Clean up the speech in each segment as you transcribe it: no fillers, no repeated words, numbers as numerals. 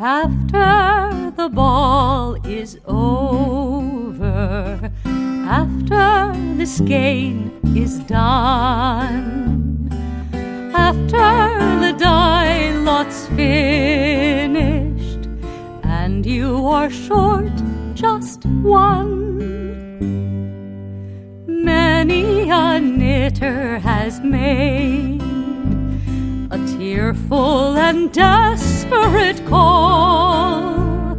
After the ball is over, after this game is done, after the die lot's finished, and you are short just one, many a knitter has made a tearful and desperate call,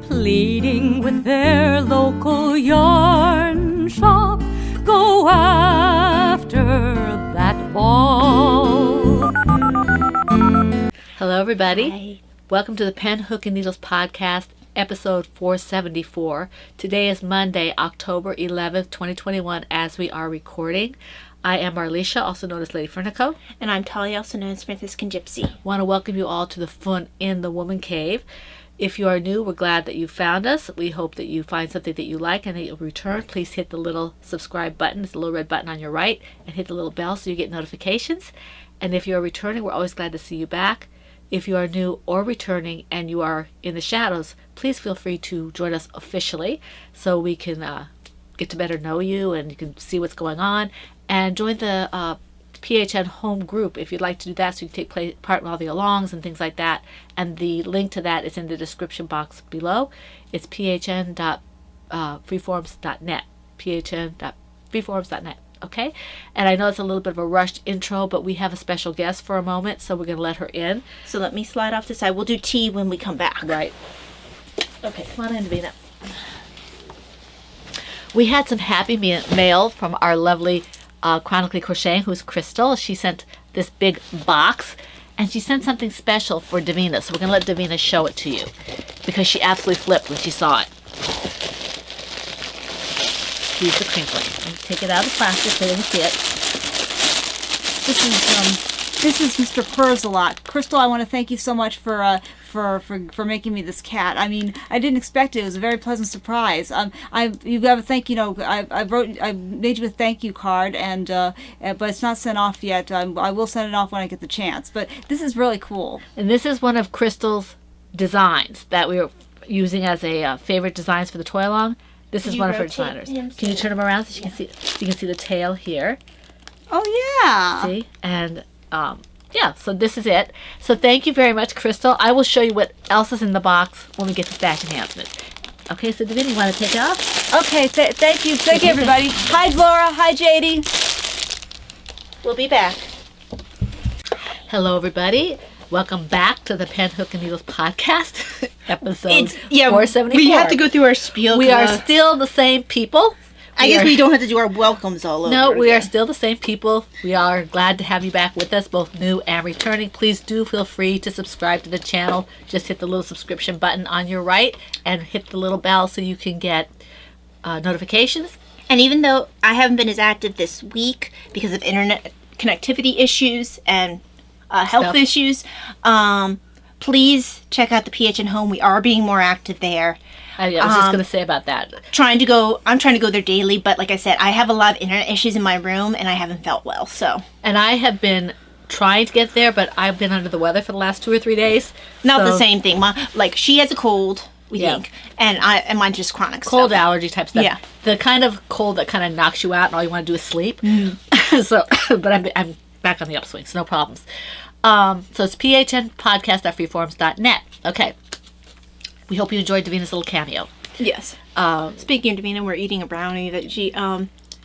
pleading with their local yarn shop, go after that ball. Hello, everybody. Hi. Welcome to the Pen, Hook, and Needles podcast, episode 474. Today is Monday, October 11th, 2021, as we are recording. I am Marlisha, also known as Lady Fernico. And I'm Talia, also known as Franciscan Gypsy. Want to welcome you all to the Fun in the Woman Cave. If you are new, we're glad that you found us. We hope that you find something that you like and that you'll return. Please hit the little subscribe button. It's the little red button on your right, and hit the little bell so you get notifications. And if you're returning, we're always glad to see you back. If you are new or returning and you are in the shadows, please feel free to join us officially so we can get to better know you and you can see what's going on. And join the PHN home group if you'd like to do that, so you can take part in all the alongs and things like that. And the link to that is in the description box below. It's phn.freeforums.net. phn.freeforums.net. Okay? And I know it's a little bit of a rushed intro, but we have a special guest for a moment, so we're going to let her in. So let me slide off to the side. We'll do tea when we come back. Right. Okay, come on in, Davina. We had some happy mail from our lovely Chronically Crocheting, who's Crystal. She sent this big box, and she sent something special for Davina. So we're going to let Davina show it to you, because she absolutely flipped when she saw it. Excuse the crinkling. And take it out of the plastic so you can see it. This is Mr. Purrs-a-lot. Crystal, I want to thank you so much for making me this cat. I mean, I didn't expect it. It was a very pleasant surprise. You got to thank. I made you a thank you card, and but it's not sent off yet. I will send it off when I get the chance. But this is really cool. And this is one of Crystal's designs that we were using as a favorite designs for the toy along. This is one of her designers. Can you turn him around so you can see? So you can see the tail here. Oh yeah. See, and yeah, so this is it. So thank you very much, Crystal. I will show you what else is in the box when we get to Stash Enhancement. Okay, so Davina, you want to take it off? Okay, thank you. Thank you, everybody. Hi, Laura. Hi, JD. We'll be back. Hello, everybody. Welcome back to the Pen, Hook, and Needles podcast, episode 474. We have to go through our spiel. We are still the same people. I guess we don't have to do our welcomes all over. No, we are still the same people. We are glad to have you back with us, both new and returning. Please do feel free to subscribe to the channel. Just hit the little subscription button on your right and hit the little bell so you can get notifications. And even though I haven't been as active this week because of internet connectivity issues and health issues, please check out the PHN home. We are being more active there. I was just going to say about that. I'm trying to go there daily, but like I said, I have a lot of internet issues in my room, and I haven't felt well, so. And I have been trying to get there, but I've been under the weather for the last 2 or 3 days. Not the same thing. Like, she has a cold, we think, and mine's just chronic cold stuff. Allergy type stuff. Yeah. The kind of cold that kind of knocks you out, and all you want to do is sleep. So, but I'm back on the upswing, so no problems. So it's phnpodcast.freeforums.net. Okay. We hope you enjoyed Davina's little cameo. Yes. Speaking of Davina, we're eating a brownie that she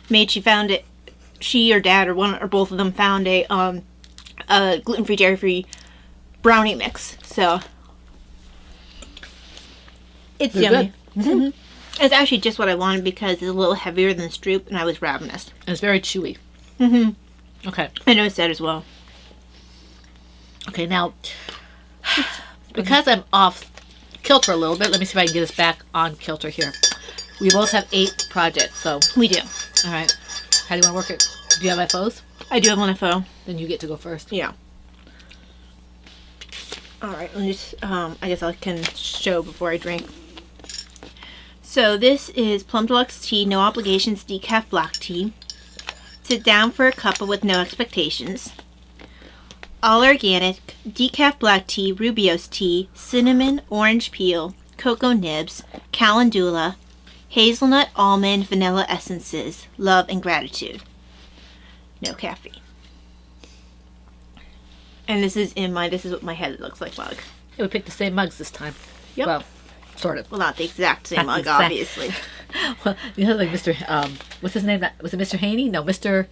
made. She found it. She or Dad or one or both of them found a gluten-free, dairy-free brownie mix. So it's yummy. Mm-hmm. It's actually just what I wanted because it's a little heavier than Stroop, and I was ravenous. It's very chewy. Mm-hmm. Okay. I noticed that as well. Okay, now because I'm off kilter a little bit, let me see if I can get us back on kilter here. We both have 8 projects, so We do. all right. How do you want to work it? Do you have FOs? I do have one FO. Then you get to go first. Yeah. All right. Let me just. I guess I can show before I drink. So this is Plum Deluxe Tea, no obligations, decaf black tea. Sit down for a cuppa with no expectations. all organic, decaf black tea, Rubio's tea, cinnamon, orange peel, cocoa nibs, calendula, hazelnut, almond, vanilla essences, love and gratitude. No caffeine. And this is what my head looks like mug. Yeah, we picked the same mugs this time. Yep. Well, sort of. Well, not the exact same Not mug, the exact- obviously. Well, you know, like Mr. What's his name? Was it Mr. Haney? No, Mr.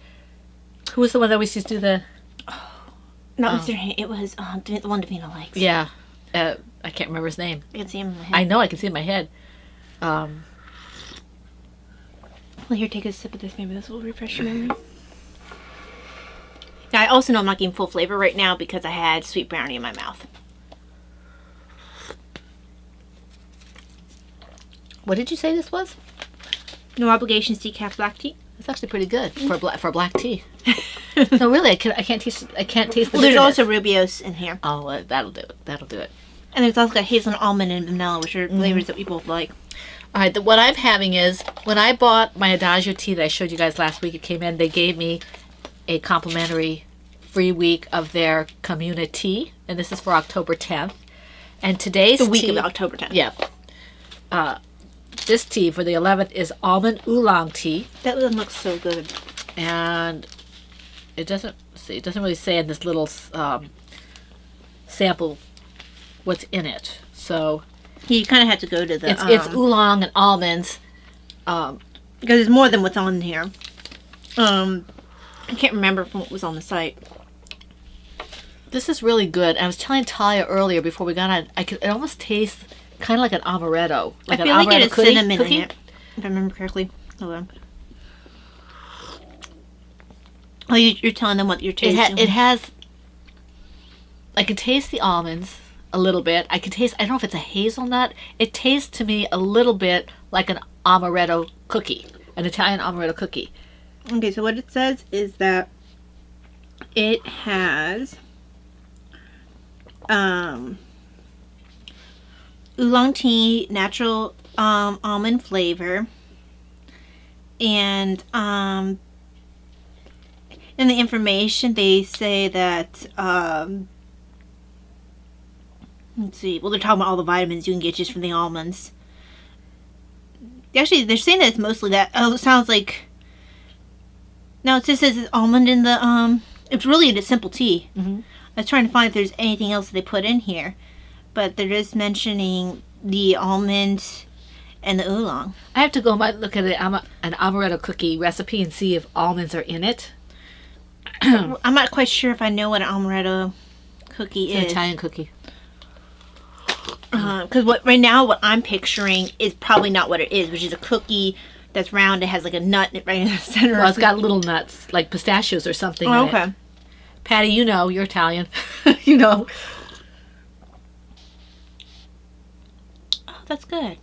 Who was the one that always used to do the? Not Mr. Hay. It was the one Davina likes. Yeah, I can't remember his name. I can see him in my head. I know I can see it in my head. Well, here, take a sip of this. Maybe this will refresh your memory. Now, I also know I'm not getting full flavor right now because I had sweet brownie in my mouth. What did you say this was? No obligations, decaf black tea. It's actually pretty good for black tea. No, really, I can't taste the Well, there's bitterness. also Rubio's in here. Oh, that'll do it. That'll do it. And there's also got hazelnut, almond, and vanilla, which are flavors that we both like. All right, what I'm having is, when I bought my Adagio tea that I showed you guys last week, it came in, they gave me a complimentary free week of their community, and this is for October 10th. And today's The week tea, of October 10th. Yeah. This tea for the 11th is Almond Oolong Tea, That one looks so good. and it doesn't really say in this little sample what's in it. So You kind of had to go to the... it's oolong and almonds. because there's more than what's on here. I can't remember from what was on the site. This is really good. I was telling Talia earlier before we got on, it almost tastes kind of like an amaretto. Like I feel an like it amaretto has cinnamon cookie. in it, if I remember correctly. Hold on. Oh, you're telling them what you're tasting. It has. I can taste the almonds a little bit. I don't know if it's a hazelnut. It tastes to me a little bit like an amaretto cookie, an Italian amaretto cookie. Okay, so what it says is that it has oolong tea, natural almond flavor, and in the information they say that let's see. Well, they're talking about all the vitamins you can get just from the almonds. Actually, they're saying that it's mostly that. Oh, it sounds like. No, it just says it's almond in the It's really a simple tea. Mhm. I was trying to find if there's anything else they put in here, but they're just mentioning the almond and the oolong. I have to go and look at an amaretto cookie recipe and see if almonds are in it. I'm not quite sure if I know what an amaretto cookie It's an is. Italian cookie. Because what I'm picturing is probably not what it is, which is a cookie that's round. It has like a nut right in the center. Well, it's got little nuts, like pistachios or something. Oh, in it. okay. Patty, you know, you're Italian. You know. Oh, that's good.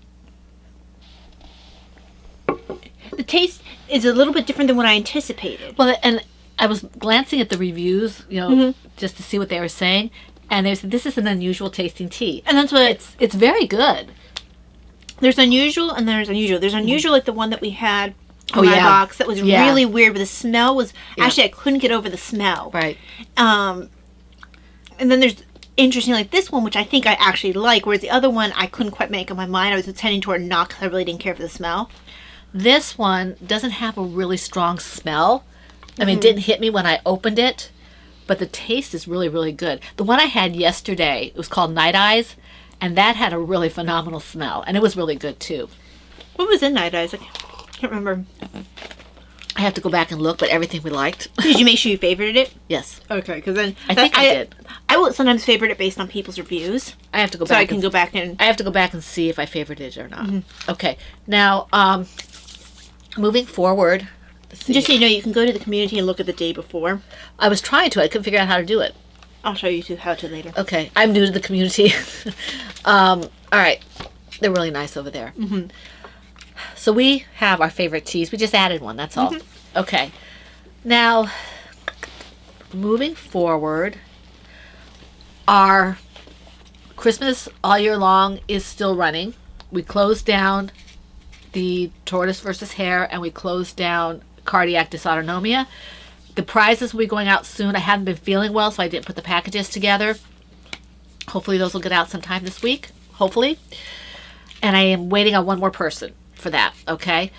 The taste is a little bit different than what I anticipated. Well, and I was glancing at the reviews, you know, just to see what they were saying, and they said this is an unusual tasting tea. And that's what It's very good. there's unusual and there's unusual. There's unusual like the one that we had in Oh, my yeah. box that was Yeah. really weird, but the smell was Yeah. actually I couldn't get over the smell. Right. And then there's interesting like this one, which I think I actually like, whereas the other one I couldn't quite make up my mind. I was tending toward not because I really didn't care for the smell. This one doesn't have a really strong smell. I mean, it didn't hit me when I opened it, but the taste is really, really good. The one I had yesterday, it was called Night Eyes, and that had a really phenomenal smell, and it was really good too. What was in Night Eyes? I can't remember. I have to go back and look, but everything we liked. Did you make sure you favorited it? Yes. Okay, because then I think I did. I will sometimes favorite it based on people's reviews, I have to go so back. I can go back and. I have to go back and see if I favored it or not. Okay. Now, moving forward. let's see. Just so you know, you can go to the community and look at the day before. I was trying to. I couldn't figure out how to do it. I'll show you how to later. Okay. I'm new to the community. All right. They're really nice over there. So we have our favorite teas. We just added one. That's all. Okay. Now, moving forward, our Christmas all year long is still running. We closed down the Tortoise versus Hare, and we closed down Cardiac Dysautonomia. The prizes will be going out soon. I haven't been feeling well, so I didn't put the packages together. Hopefully those will get out sometime this week. Hopefully. And I am waiting on one more person for that. Okay.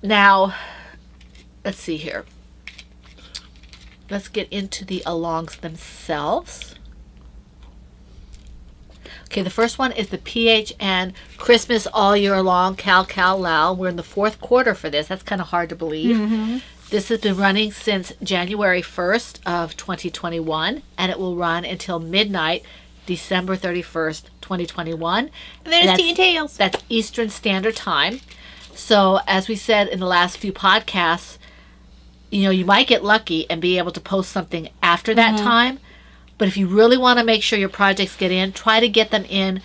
Now, let's see here. Let's get into the alongs themselves. Okay, the first one is the PHN Christmas All Year Long Cal Lao. We're in the 4th quarter for this. That's kind of hard to believe. This has been running since January 1st of 2021, and it will run until midnight, December 31st, 2021. And there's Tea and Tales. That's Eastern Standard Time. So, as we said in the last few podcasts, you might get lucky and be able to post something after that time. But if you really want to make sure your projects get in, try to get them in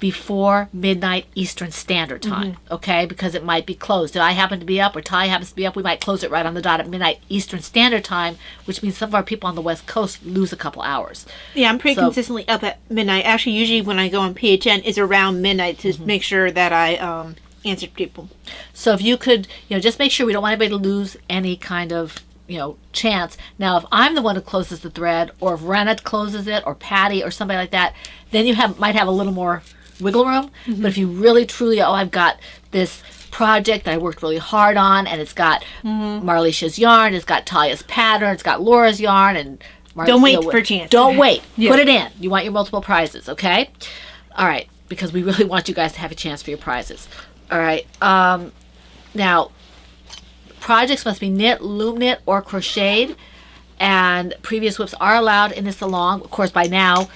before midnight Eastern Standard Time, okay? Because it might be closed. If I happen to be up or Ty happens to be up, we might close it right on the dot at midnight Eastern Standard Time, which means some of our people on the West Coast lose a couple hours. Yeah, I'm pretty consistently up at midnight. Actually, usually when I go on PHN, it's around midnight to make sure that I answer people. So if you could, just make sure we don't want anybody to lose any kind of chance. Now, if I'm the one who closes the thread, or if Renna closes it, or Patty, or somebody like that, then you might have a little more wiggle room. But if you really, truly, I've got this project that I worked really hard on, and it's got Marlisha's yarn, it's got Talia's pattern, it's got Laura's yarn, and don't wait for a chance. Don't wait. Put it in. You want your multiple prizes, okay? All right, because we really want you guys to have a chance for your prizes. All right. Now, projects must be knit, loom knit, or crocheted, and previous whips are allowed in this along. Of course, by now,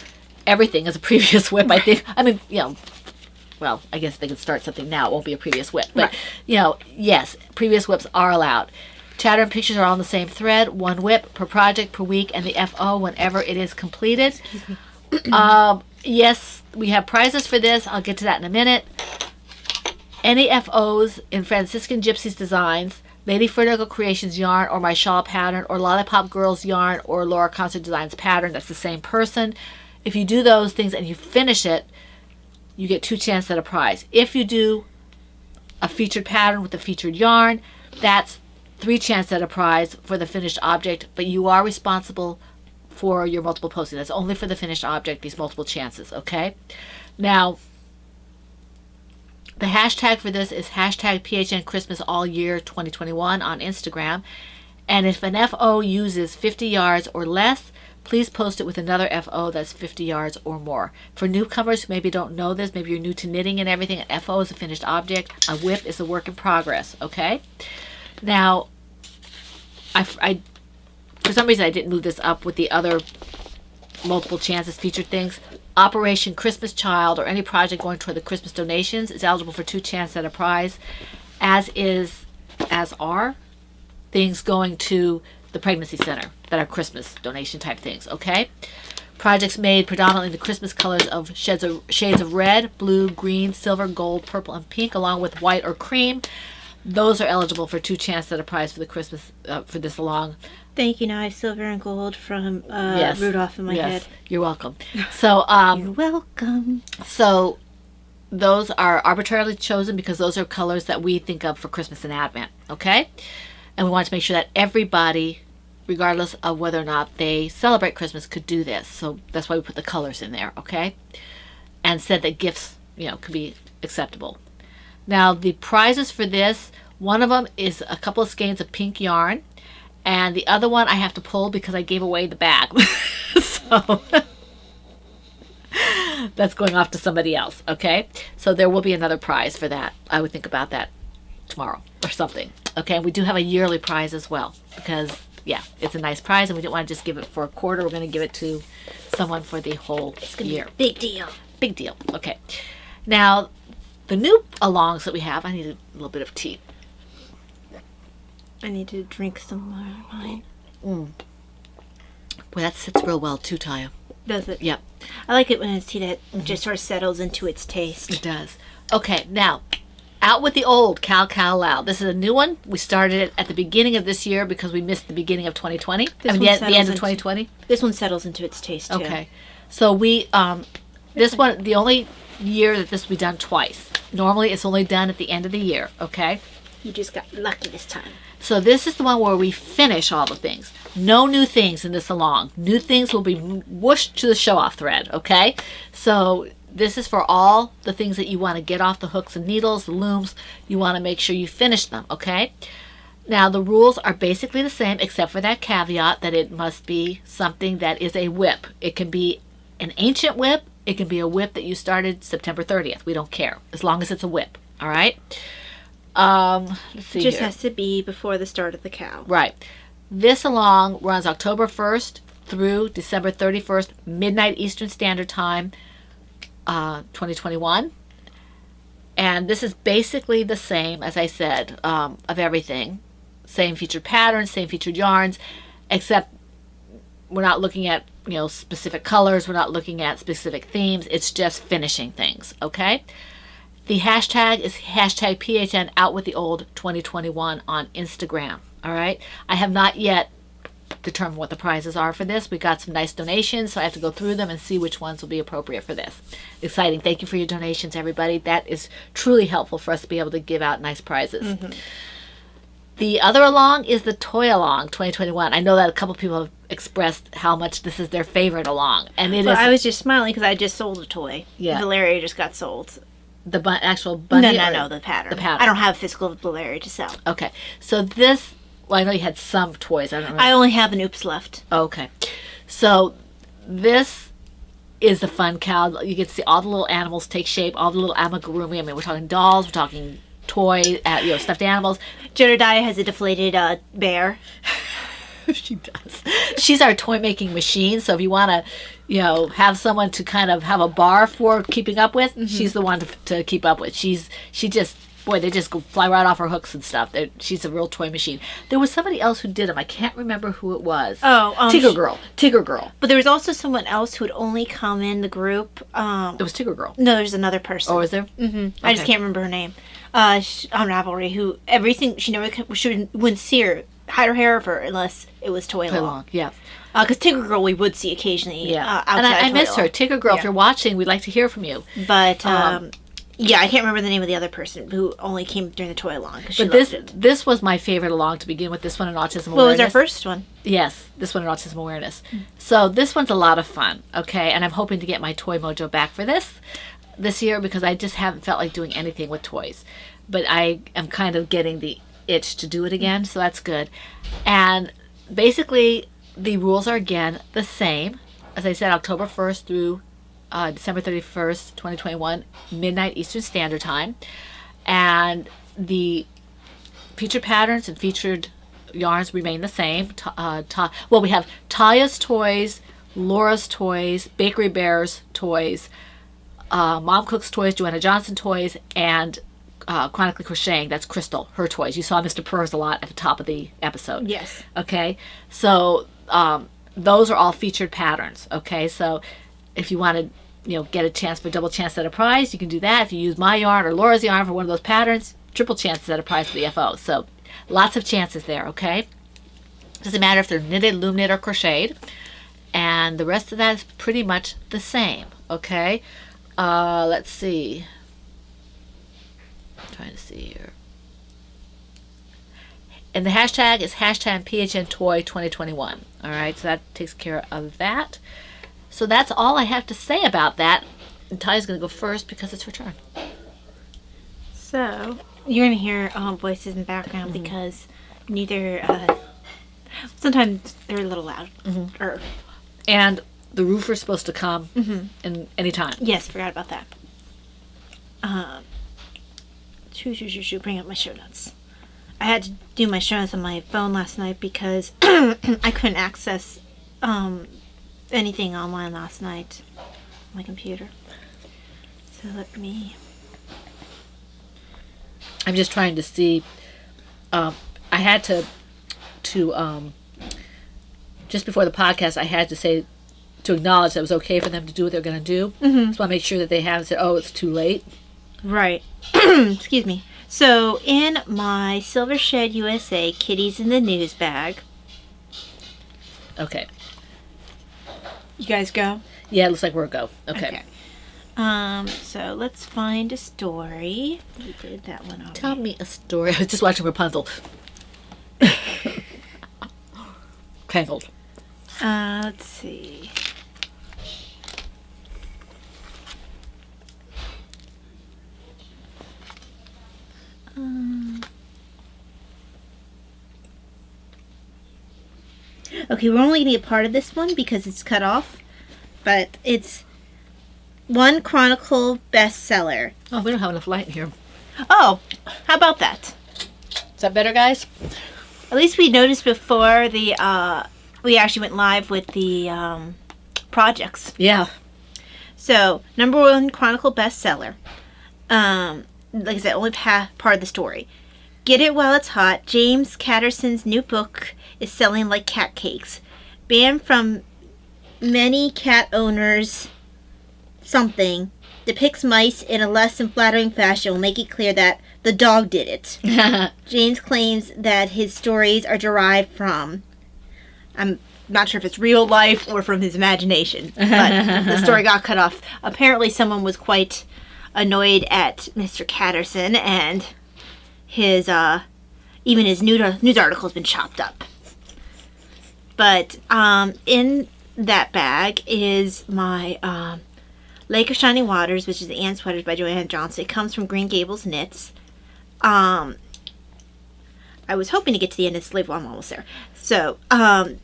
everything is a previous whip, I think. I mean, well, I guess they can start something now. It won't be a previous whip. But, yes, previous whips are allowed. Chatter and pictures are all on the same thread. 1 whip per project per week, and the FO whenever it is completed. Yes, we have prizes for this. I'll get to that in a minute. Any FOs in Franciscan Gypsies Designs, Lady Fernicle Creations yarn, or my shawl pattern, or Lollipop Girls yarn, or Laura Concert Designs pattern, that's the same person. If you do those things and you finish it, you get 2 chances at a prize. If you do a featured pattern with a featured yarn, that's 3 chances at a prize for the finished object, but you are responsible for your multiple posting. That's only for the finished object, these multiple chances, okay? Now, the hashtag for this is hashtag PHN Christmas All Year 2021 on Instagram. And if an FO uses 50 yards or less, please post it with another FO that's 50 yards or more. For newcomers who maybe don't know this, maybe you're new to knitting and everything, an FO is a finished object. A whip is a work in progress, okay? Now, I for some reason I didn't move this up with the other multiple chances featured things. Operation Christmas Child, or any project going toward the Christmas donations, is eligible for 2 chances at a prize, as are things going to the pregnancy center that are Christmas donation type things, okay? Projects made predominantly in the Christmas colors of shades of red, blue, green, silver, gold, purple, and pink, along with white or cream. Those are eligible for 2 chances at a prize for the Christmas for this along. Thank you. Now I have silver and gold from Rudolph in my head. You're welcome. So you're welcome. So those are arbitrarily chosen because those are colors that we think of for Christmas and Advent, okay? And we want to make sure that everybody, regardless of whether or not they celebrate Christmas, could do this. So that's why we put the colors in there, okay? And said that gifts, could be acceptable. Now, the prizes for this, one of them is a couple of skeins of pink yarn, and the other one I have to pull because I gave away the bag. So that's going off to somebody else, okay? So there will be another prize for that. I would think about that tomorrow or something, okay? And we do have a yearly prize as well because, it's a nice prize, and we didn't want to just give it for a quarter. We're going to give it to someone for the whole year. Big deal. Big deal, okay. Now, the new alongs that we have, I need a little bit of tea. I need to drink some more of mine. Boy, that sits real well too, Taya. Does it? Yep. I like it when it's tea that just sort of settles into its taste. It does. Okay, now, out with the old Cal Lao. This is a new one. We started it at the beginning of this year because we missed the beginning of 2020. The end of 2020. This one settles into its taste, too. Okay. So we, this one, the only year that this will be done twice. Normally, it's only done at the end of the year, okay? You just got lucky this time. So this is the one where we finish all the things. No new things in this along. New things will be whooshed to the show-off thread, okay? So this is for all the things that you want to get off the hooks and needles, the looms. You want to make sure you finish them, okay? Now, the rules are basically the same except for that caveat that it must be something that is a whip. It can be an ancient whip. It can be a whip that you started September 30th. We don't care, as long as it's a whip, all right? Let's see It just here. has to be before the start of the cow. Right. This along runs October 1st through December 31st, midnight Eastern Standard Time, 2021. And this is basically the same, as I said, of everything. Same featured patterns, same featured yarns, except we're not looking at, specific colors. We're not looking at specific themes. It's just finishing things, okay? The hashtag is hashtag PHN out with the old 2021 on Instagram, all right? I have not yet determined what the prizes are for this. We got some nice donations, so I have to go through them and see which ones will be appropriate for this. Exciting. Thank you for your donations, everybody. That is truly helpful for us to be able to give out nice prizes. Mm-hmm. The other along is the Toy Along 2021. I know that a couple people have expressed how much this is their favorite along. And it is. I was just smiling because I just sold a toy. Yeah. Valeria just got sold. The actual bunny? No, the pattern. The pattern. I don't have physical Valeria to sell. Okay. So this, I know you had some toys. I don't remember. I only have an Oops left. Okay. So this is the fun cow. You get to see all the little animals take shape, all the little amigurumi. I mean, we're talking dolls, we're talking toy, stuffed animals. Jedediah has a deflated bear. She does. She's our toy making machine. So if you want to, have someone to kind of have a bar for keeping up with, mm-hmm. she's the one to keep up with. She just, they just go fly right off her hooks and stuff. She's a real toy machine. There was somebody else who did them. I can't remember who it was. Oh, Tigger Girl. But there was also someone else who would only come in the group. It was Tigger Girl. No, there's another person. Oh, is there? Mm-hmm. Okay. I just can't remember her name. On Ravelry, who everything she wouldn't see her, hide her hair of her unless it was Toy Along. Yeah. Because Tigger Girl we would see occasionally. Yeah. Outside and I miss Toy her. Tigger Girl, if you're watching, we'd like to hear from you. But yeah, I can't remember the name of the other person who only came during the Toy Along. But this was my favorite along to begin with. This one in Autism Awareness. What was our first one? Yes, this one in Autism Awareness. So this one's a lot of fun. Okay, and I'm hoping to get my toy mojo back for this year because I just haven't felt like doing anything with toys. But I am kind of getting the itch to do it again, so that's good. And basically, the rules are again the same. As I said, October 1st through December 31st, 2021, midnight Eastern Standard Time. And the featured patterns and featured yarns remain the same. We have Taya's Toys, Laura's Toys, Bakery Bear's Toys, Mom Cook's Toys, Joanna Johnson Toys, and Chronically Crocheting, that's Crystal, her toys. You saw Mr. Purrs a lot at the top of the episode. Yes. Okay, so those are all featured patterns. Okay, so if you want to get a chance for double chance at a prize, you can do that. If you use my yarn or Laura's yarn for one of those patterns, triple chances at a prize for the FO. So lots of chances there, okay? Doesn't matter if they're knitted, loom knit, or crocheted. And the rest of that is pretty much the same, okay? Let's see. I'm trying to see here. And the hashtag is hashtag PHNToy2021. All right, so that takes care of that. So that's all I have to say about that. And Ty's going to go first because it's her turn. So, you're going to hear voices in the background because sometimes they're a little loud. Mm-hmm. And the roofer's supposed to come in any time. Yes, forgot about that. Bring up my show notes. I had to do my show notes on my phone last night because I couldn't access anything online last night on my computer. So let me... I'm just trying to see. I had to just before the podcast, I had to say, to acknowledge that it was okay for them to do what they're going to do. Mm-hmm. So I make sure that they haven't said, oh, it's too late. Right. Excuse me. So in my Silver Shed USA Kitties in the News bag. Okay. You guys go? Yeah, it looks like we're a go. Okay. So let's find a story. We did that one already. Tell me a story. I was just watching Rapunzel. Crinkled. Let's see. Okay, we're only going to get part of this one because it's cut off. But it's one Chronicle bestseller. Oh, we don't have enough light in here. Oh, how about that? Is that better, guys? At least we noticed before we actually went live with the projects. Yeah. So, number one Chronicle bestseller. Like I said, only part of the story. Get it while it's hot. James Catterson's new book is selling like cat cakes. Banned from many cat owners. Something depicts mice in a less than flattering fashion will make it clear that the dog did it. James claims that his stories are derived from, I'm not sure if it's real life or from his imagination, but the story got cut off. Apparently someone was quite annoyed at Mr. Catterson, and his even his news article has been chopped up. But in that bag is my Lake of Shining Waters, which is the Anne Sweaters by Joanne Johnson. It comes from Green Gables Knits. I was hoping to get to the end of this label. I'm almost there. So, I'm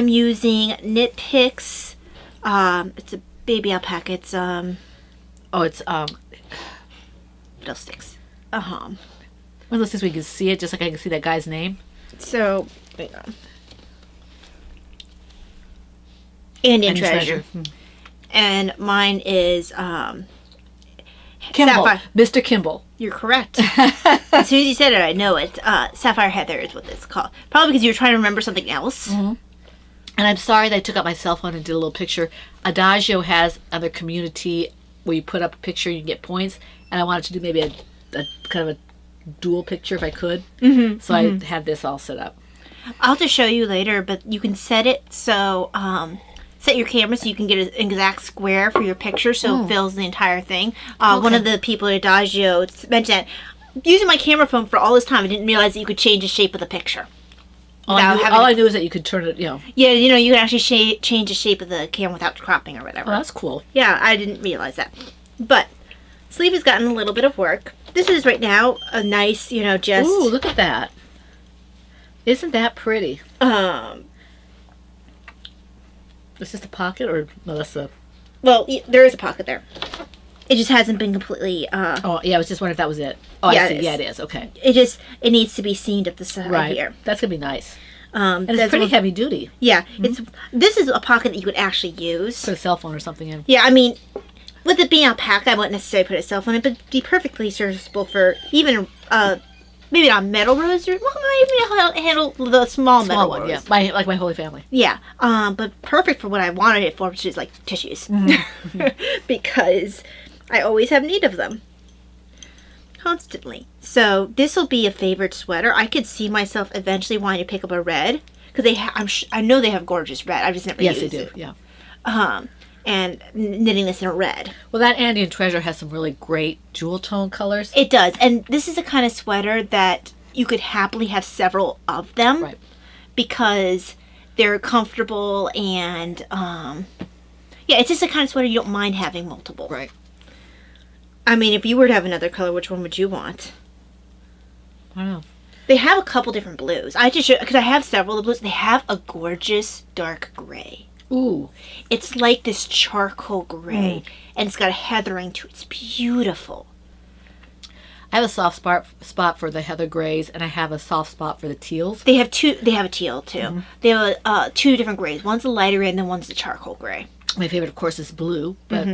using Knit Picks. It's a baby alpaca. It's, It's fiddlesticks. one of those things we can see it, just like I can see that guy's name. So, hang on. Indian Treasure. And mine is, Kimball. Sapphire. Mr. Kimball. You're correct. As soon as you said it, I know it. Sapphire Heather is what it's called. Probably because you were trying to remember something else. Mm-hmm. And I'm sorry that I took out my cell phone and did a little picture. Adagio has other community where you put up a picture and you get points. And I wanted to do maybe a kind of a dual picture if I could. Mm-hmm. So I have this all set up. I'll have to show you later, but you can set it so, set your camera so you can get an exact square for your picture so it fills the entire thing. One of the people at Adagio mentioned that using my camera phone for all this time, I didn't realize that you could change the shape of the picture. All I knew is that you could turn it, Yeah, you can actually change the shape of the camera without cropping or whatever. Oh, that's cool. Yeah, I didn't realize that. But sleeve has gotten a little bit of work. This is right now a nice, just... Ooh, look at that. Isn't that pretty? Is this a pocket or no? That's a. Well, there is a pocket there. It just hasn't been completely. Oh yeah, I was just wondering if that was it. Oh, yeah, I see. Yeah, it is. Okay. It needs to be seamed at the side here. That's gonna be nice. And it's pretty heavy duty. Yeah, this is a pocket that you could actually use. Put a cell phone or something in. Yeah, I mean, with it being alpaca, I wouldn't necessarily put a cell phone in, but it'd be perfectly serviceable for even maybe not metal roses. Well, not even handle the small metal one. rose. Yeah, like my Holy Family. Yeah, but perfect for what I wanted it for, which is like tissues, because I always have need of them constantly. So this will be a favorite sweater. I could see myself eventually wanting to pick up a red because I know they have gorgeous red. I've just never used it. Yes, they do. Yeah. And knitting this in a red. Well, that Andean Treasure has some really great jewel tone colors. It does, and this is the kind of sweater that you could happily have several of them, Right? Because they're comfortable and it's just the kind of sweater you don't mind having multiple. Right. I mean, if you were to have another color, which one would you want? I don't know. They have a couple different blues. I just because I have several of the blues. They have a gorgeous dark gray. Ooh. It's like this charcoal gray, and it's got a heathering to it. It's beautiful. I have a soft spot for the heather grays, and I have a soft spot for the teals. They have two. They have a teal too. They have two different grays. One's a lighter gray, and then one's the charcoal gray. My favorite, of course, is blue, but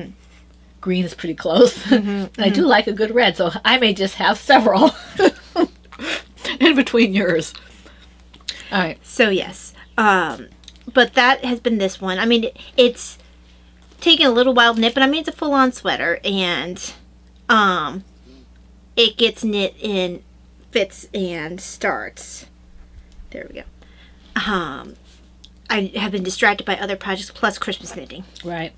green is pretty close. And I do like a good red, so I may just have several in between yours. All right. So yes, but that has been this one. I mean, it's taken a little while to knit, but I mean it's a full-on sweater, and it gets knit in fits and starts. There we go. I have been distracted by other projects plus Christmas knitting. Right.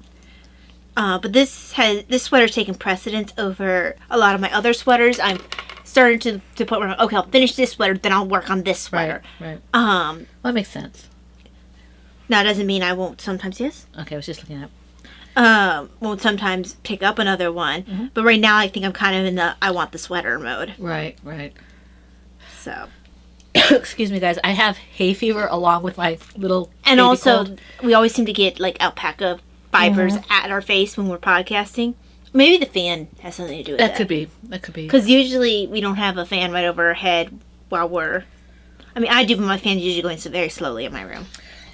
But this sweater's taken precedence over a lot of my other sweaters. I'm starting to the point where okay, I'll finish this sweater, then I'll work on this sweater. Right. Well, that makes sense. Now, it doesn't mean I won't sometimes, yes? Okay, I was just looking at. Won't sometimes pick up another one. But right now, I think I'm kind of in the I want the sweater mode. Right, right. So. Excuse me, guys. I have hay fever along with my little And baby also, cold. we always seem to get, like, alpaca fibers at our face when we're podcasting. Maybe the fan has something to do with That it. could be. That could be. Because usually we don't have a fan right over our head while we're... I mean, I do, but my fan's usually going so very slowly in my room.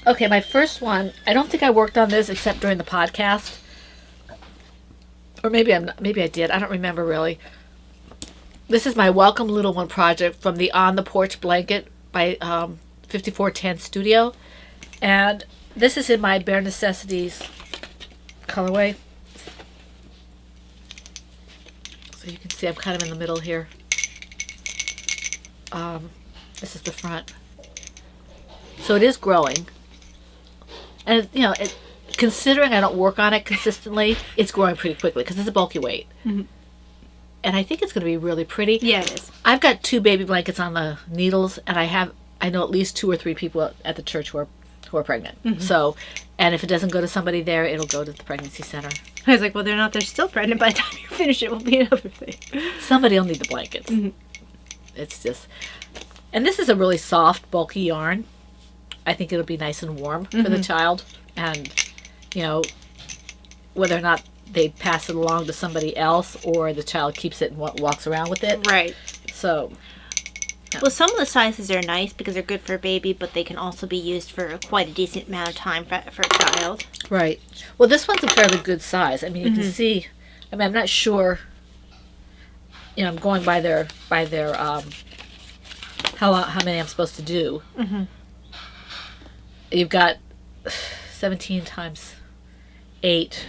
Okay, my first one. I don't think I worked on this except during the podcast, or maybe maybe I did. I don't remember really. This is my Welcome Little One project from the On the Porch blanket by 5410 Studio, and this is in my Bare Necessities colorway. So you can see I'm kind of in the middle here. This is the front. So it is growing. And, you know, considering I don't work on it consistently, it's growing pretty quickly because it's a bulky weight. And I think it's going to be really pretty. Yeah, it is. I've got 2 baby blankets on the needles, and I know at least 2 or 3 people at the church who are pregnant. So, and if it doesn't go to somebody there, it'll go to the pregnancy center. I was like, well, they're still pregnant. By the time you finish it, will be another thing. Somebody will need the blankets. It's just... And this is a really soft, bulky yarn. I think it'll be nice and warm for the child. And, you know, whether or not they pass it along to somebody else or the child keeps it and walks around with it. Right. So, Well, some of the sizes are nice because they're good for a baby, but they can also be used for quite a decent amount of time for a child. right. Well, this one's a fairly good size. I mean, you can see, I mean, I'm not sure, you know, I'm going by their how many I'm supposed to do. You've got 17 times 8.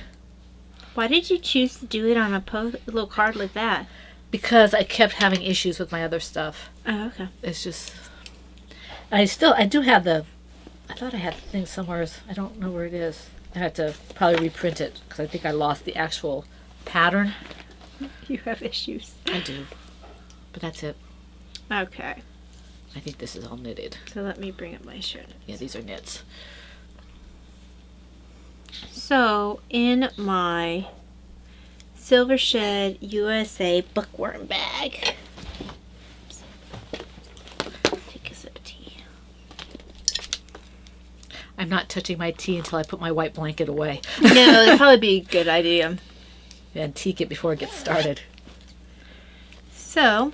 Why did you choose to do it on a little card like that? Because I kept having issues with my other stuff. Oh, okay. It's just... I do have I thought I had the thing somewhere. I don't know where it is. I had to probably reprint it because I think I lost the actual pattern. You have issues. I do. But that's it. Okay. I think this is all knitted. So let me bring up my shirt. Yeah, these are knits. So, in my Silver Shed USA bookworm bag. Take a sip of tea. I'm not touching my tea until I put my white blanket away. No, that'd probably be a good idea. Antique it before it gets started. So,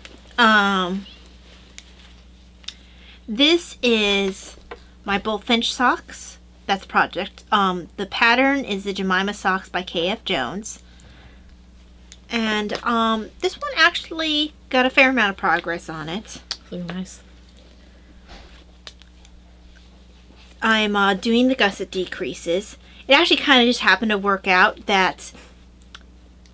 this is my Bullfinch socks. That's the project. The pattern is the Jemima Socks by K.F. Jones. And this one actually got a fair amount of progress on it. Really nice. I'm doing the gusset decreases. It actually kind of just happened to work out that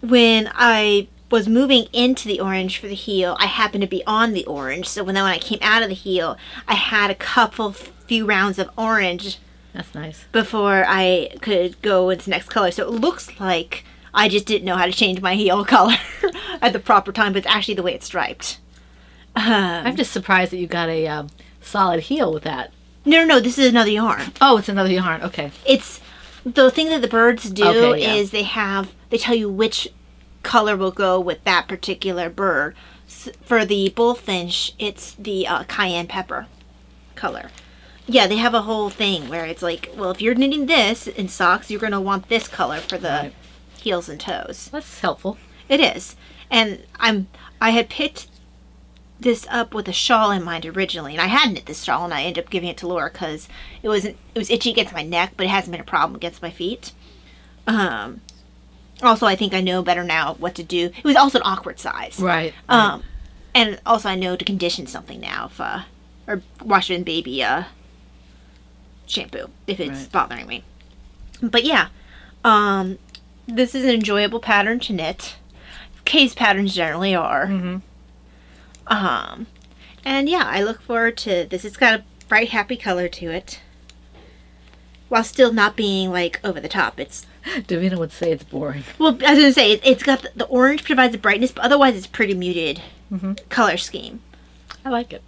when I was moving into the orange for the heel, I happened to be on the orange. So when I came out of the heel, I had a few rounds of orange. That's nice. Before I could go into the next color. So it looks like I just didn't know how to change my heel color at the proper time, but it's actually the way it's striped. I'm just surprised that you got a solid heel with that. No, this is another yarn. Oh, it's another yarn. Okay. It's the thing that the birds do Okay, yeah. is they tell you which color will go with that particular bird. For the bullfinch, it's the cayenne pepper color. Yeah, they have a whole thing where it's like, well, if you're knitting this in socks, you're going to want this color for the heels and toes. That's helpful. It is. And I had picked this up with a shawl in mind originally, and I had knit this shawl, and I ended up giving it to Laura because it was itchy against my neck, but it hasn't been a problem against my feet. Also, I think I know better now what to do. It was also an awkward size. Right. And also I know to condition something now or wash it in baby shampoo if it's bothering me. But yeah, this is an enjoyable pattern to knit. Kay's patterns generally are. And yeah, I look forward to this. It's got a bright, happy color to it, while still not being like over the top. It's Davina would say it's boring. well, I was gonna say it's got the orange provides the brightness, but otherwise it's pretty muted color scheme. I like it.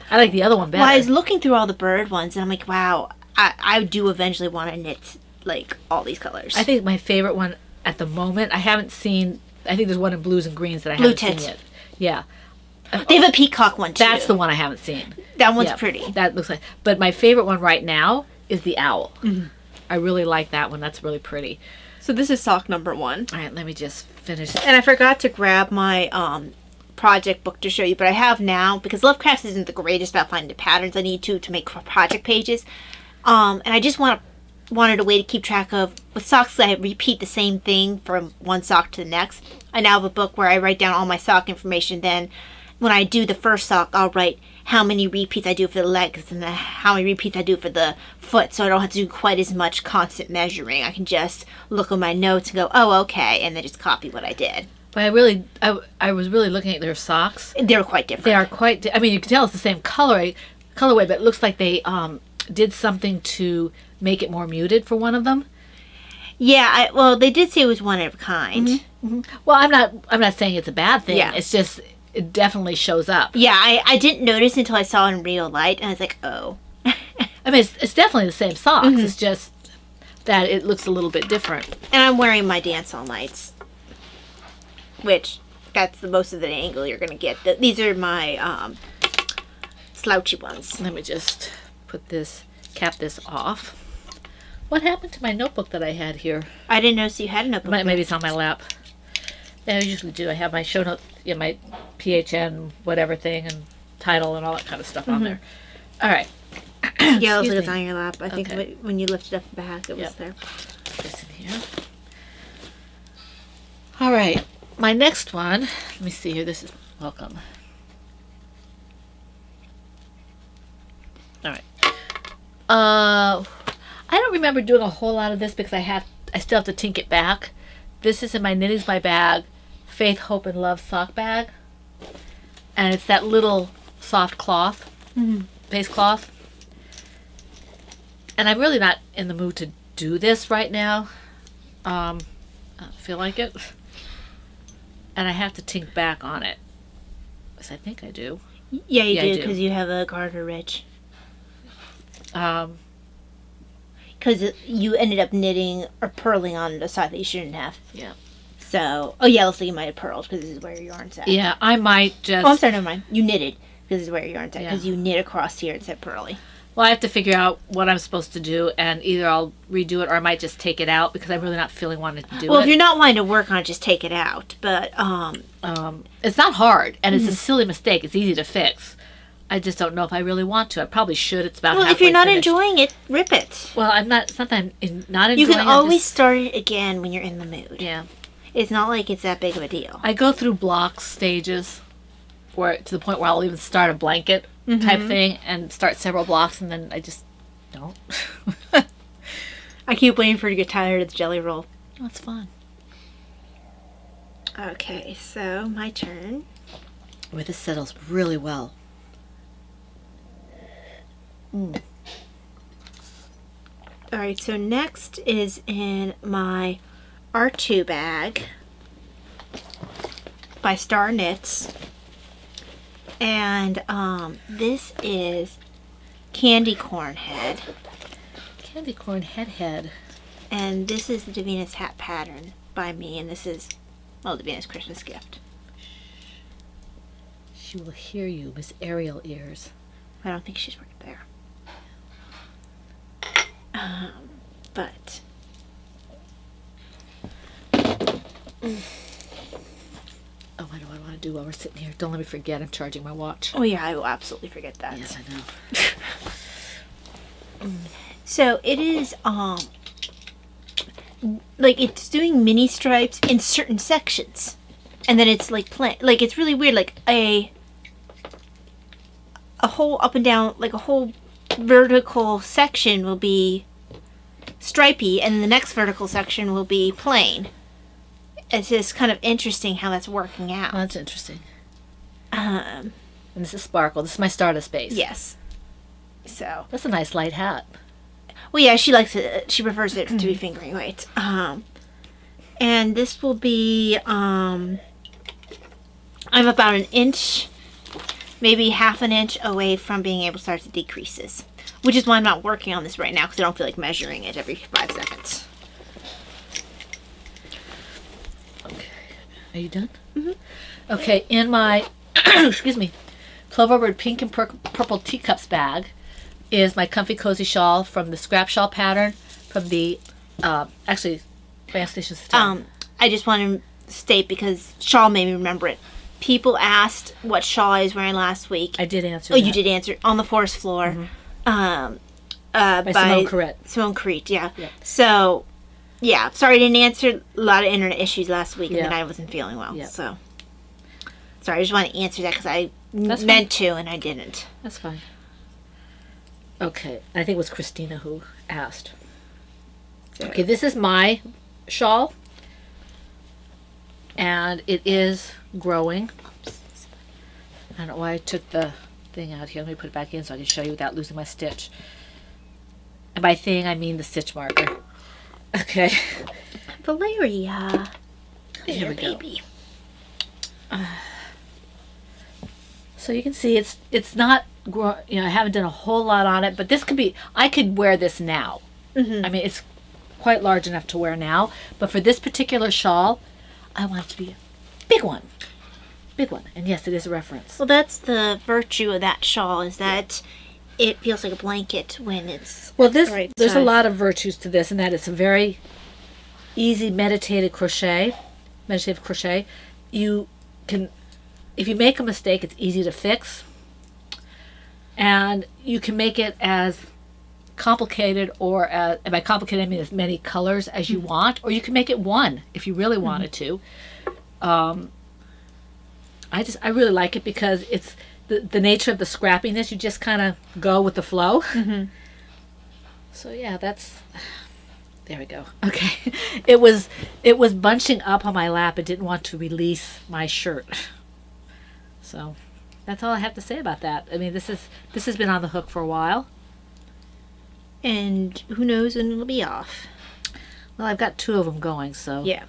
I like the other one better. Well, I was looking through all the bird ones, and I'm like, wow, I do eventually want to knit like all these colors. I think my favorite one at the moment, I haven't seen, I think there's one in blues and greens that I Blue haven't seen tint. yet. Yeah. They have a peacock one too. That's the one I haven't seen. That one's Yeah, pretty. That looks like, but my favorite one right now is the owl. Mm-hmm. I really like that one. That's really pretty. So this is sock number 1. All right, let me just finish. And I forgot to grab my project book to show you, but I have now, because Lovecraft isn't the greatest about finding the patterns I need to make project pages. And I just wanted a way to keep track of, with socks I repeat the same thing from one sock to the next. I now have a book where I write down all my sock information. Then when I do the first sock, I'll write how many repeats I do for the legs and how many repeats I do for the foot, so I don't have to do quite as much constant measuring. I can just look at my notes and go, oh, okay, and then just copy what I did. But I was really looking at their socks. They're quite different. They are quite, I mean, you can tell it's the same colorway, but it looks like they did something to make it more muted for one of them. Yeah, well, they did say it was one of a kind. Mm-hmm. Well, I'm not saying it's a bad thing. Yeah. It's just, it definitely shows up. Yeah, I didn't notice until I saw it in real light, and I was like, oh. I mean, it's definitely the same socks. It's just that it looks a little bit different. And I'm wearing my Dance All Nights, which that's the most of the angle you're going to get. These are my slouchy ones. Let me just cap this off. What happened to my notebook that I had here? I didn't notice you had a notebook. Maybe it's on my lap. Yeah, I usually do. I have my show notes, my PHN whatever thing and title and all that kind of stuff on there. All right. Yeah, it looks like Excuse it's me. on your lap. I think Okay. when you lifted up the back, it was Yep. there. Put this in here. All right. My next one, let me see here. This is welcome. All right. I don't remember doing a whole lot of this because I still have to tink it back. This is in my Knitting's My Bag, Faith, Hope, and Love sock bag. And it's that little soft cloth, base cloth. And I'm really not in the mood to do this right now. I don't feel like it. And I have to tink back on it. Yes, I think I do. Yeah, you Yeah, I do, do. because you have a garter ridge. Um, Because you ended up knitting or purling on the side that you shouldn't have. yeah. So, oh yeah, looks like you might have purled because this is where your yarn's at. Yeah, I might just... Oh, I'm sorry, never mind. You knitted because this is where your yarn's at. Yeah. Because you knit across here and said purly. Well, I have to figure out what I'm supposed to do, and either I'll redo it or I might just take it out because I'm really not feeling wanting to do Well, it. if you're not wanting to work on it, just take it out. But, It's not hard, and it's a silly mistake. It's easy to fix. I just don't know if I really want to. I probably should. It's about well, if halfway you're not finished. enjoying it, rip it. Well, I'm not. Sometimes not enjoying. You can I'm always just- start it again when you're in the mood. Yeah, It's not like it's that big of a deal. I go through block stages, where to the point where I'll even start a blanket type thing and start several blocks, and then I just don't. I keep waiting for you to get tired of the jelly roll. That's fun. Okay, so my turn. Where this settles really well. Alright, so next is in my R2 bag by Star Knits. And this is Candy Corn Head. Candy corn head. And this is the Davina's Hat pattern by me. And this is, well, Davina's Christmas gift. She will hear you, Miss Ariel ears. I don't think she's right there. But Oh, what do I want to do while we're sitting here? Don't let me forget. I'm charging my watch. oh yeah, I will absolutely forget that. Yes, I know. So it is like it's doing mini stripes in certain sections, and then it's like like it's really weird. Like a whole up and down, like a whole vertical section will be stripy, and the next vertical section will be plain. It's just kind of interesting how that's working out. Oh, that's interesting. Um, And this is Sparkle. This is my Stardust base. yes. So. That's a nice light hat. Well, yeah, she likes it. She prefers it to be fingering weight. And this will be, I'm about an inch, maybe half an inch away from being able to start to decrease this. which is why I'm not working on this right now because I don't feel like measuring it every 5 seconds. Okay. Are you done? Mm-hmm. Okay, in my, excuse me, Cloverbird pink and purple teacups bag is my comfy cozy shawl from the scrap shawl pattern from the, actually, Bank Station Style. I just want to state because shawl made me remember it. People asked what shawl I was wearing last week. I did answer Oh, that. you did answer. On the Forest Floor. By Simone Corrette. Simone Corrette, yeah. Yep. So, yeah. Sorry I didn't answer. A lot of internet issues last week, Yeah. and then I wasn't feeling well. Yep. So, sorry. I just want to answer that because I That's meant to, and I didn't. That's fine. Okay, I think it was Christina who asked. Okay, this is my shawl. And it is growing. I don't know why I took the thing out here. Let me put it back in so I can show you without losing my stitch. And by thing, I mean the stitch marker. Okay. Valeria. Here we go. Baby. So you can see it's not, I haven't done a whole lot on it, but this could be, I could wear this now. Mm-hmm. I mean, it's quite large enough to wear now, but for this particular shawl, I want it to be a big one. Big one. And yes, it is a reference. Well, that's the virtue of that shawl is that it feels like a blanket when it's Well, the right there's a size. lot of virtues to this, and that it's a very easy meditative crochet. You can, if you make a mistake, it's easy to fix. And you can make it as complicated or and by complicated I mean as many colors as you want, or you can make it one if you really wanted to. I really like it because it's the nature of the scrappiness. You just kind of go with the flow. So yeah, there we go. Okay. It was bunching up on my lap. It didn't want to release my shirt. So that's all I have to say about that. I mean, this has been on the hook for a while. And who knows when it'll be off. Well, I've got 2 of them going, so. Yeah.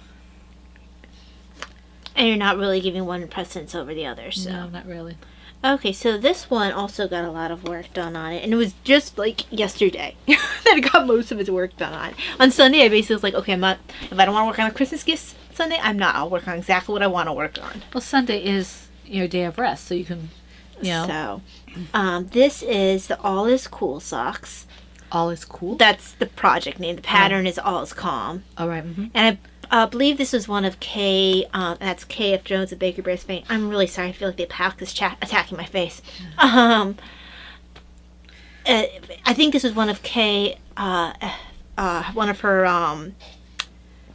And you're not really giving one precedence over the other, so. No, not really. Okay, so this one also got a lot of work done on it. And it was just like yesterday that I got most of its work done on. On Sunday, I basically was like, okay, if I don't want to work on the Christmas gifts Sunday, I'm not. I'll work on exactly what I want to work on. Well, Sunday is your day of rest, so you can, So, this is the All Is Cool socks. All is cool. That's the project name. The pattern is All Is Calm. All right. Mm-hmm. And I believe this was one of Kay, that's KF Jones of Baker Bears fame. I'm really sorry. I feel like the pack is attacking my face. I think this was one of Kay, one of her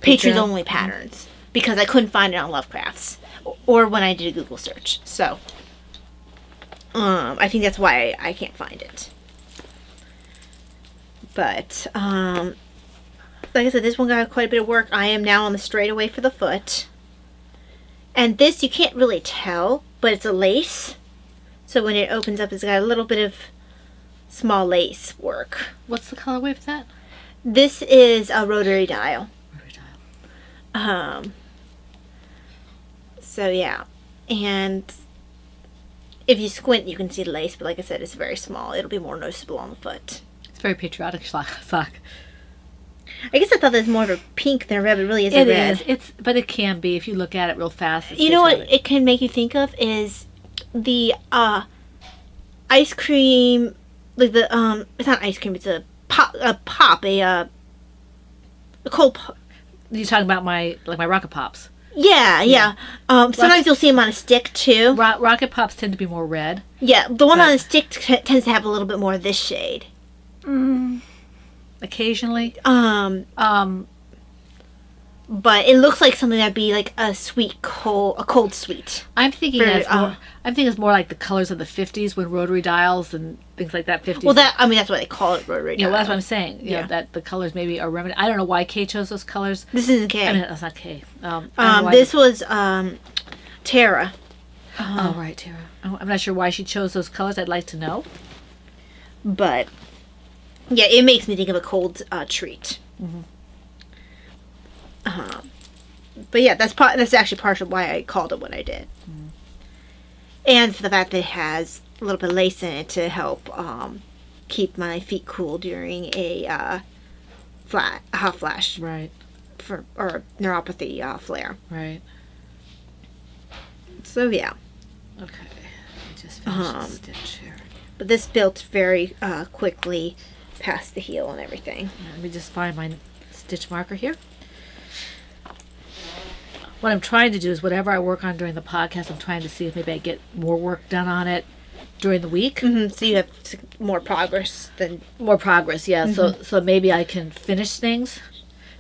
patrons only patterns because I couldn't find it on Lovecrafts or when I did a Google search. So I think that's why I can't find it. But like I said, this one got quite a bit of work. I am now on the straightaway for the foot. And this, you can't really tell, but it's a lace. So when it opens up, it's got a little bit of small lace work. What's the colorway for that? This is a rotary dial. Rotary dial. So yeah. And if you squint, you can see the lace, but like I said, it's very small. It'll be more noticeable on the foot. It's a very patriotic sock. I guess I thought that was more of a pink than a red, but it really is a red. It is. But it can be if you look at it real fast. You know what it can make you think of is the ice cream, like the it's not ice cream, it's a cold pop. You're talking about my Rocket Pops. Yeah. Sometimes you'll see them on a stick too. Rocket Pops tend to be more red. Yeah, the one on a stick tends to have a little bit more of this shade. Occasionally. But it looks like something that'd be like a cold sweet. I'm thinking it's more like the colors of the 50s when rotary dials and things like that. 50s. Well, that's why they call it rotary dial. Yeah, well, that's what I'm saying. You know, that the colors maybe are reminiscent. I don't know why Kay chose those colors. This isn't Kay. I mean, that's not Kay. This was Tara. Oh, right, Tara. I'm not sure why she chose those colors. I'd like to know. But yeah, it makes me think of a cold treat. Mm-hmm. But yeah, that's actually partially why I called it what I did. And for the fact that it has a little bit of lace in it to help keep my feet cool during a hot flash Right. or neuropathy flare. Right. So yeah, Okay. I just finished the stitch here. but this built very quickly past the heel and everything. Let me just find my stitch marker here. What I'm trying to do is whatever I work on during the podcast, I'm trying to see if maybe I get more work done on it during the week. So you have more progress than. More progress, yeah. So maybe I can finish things.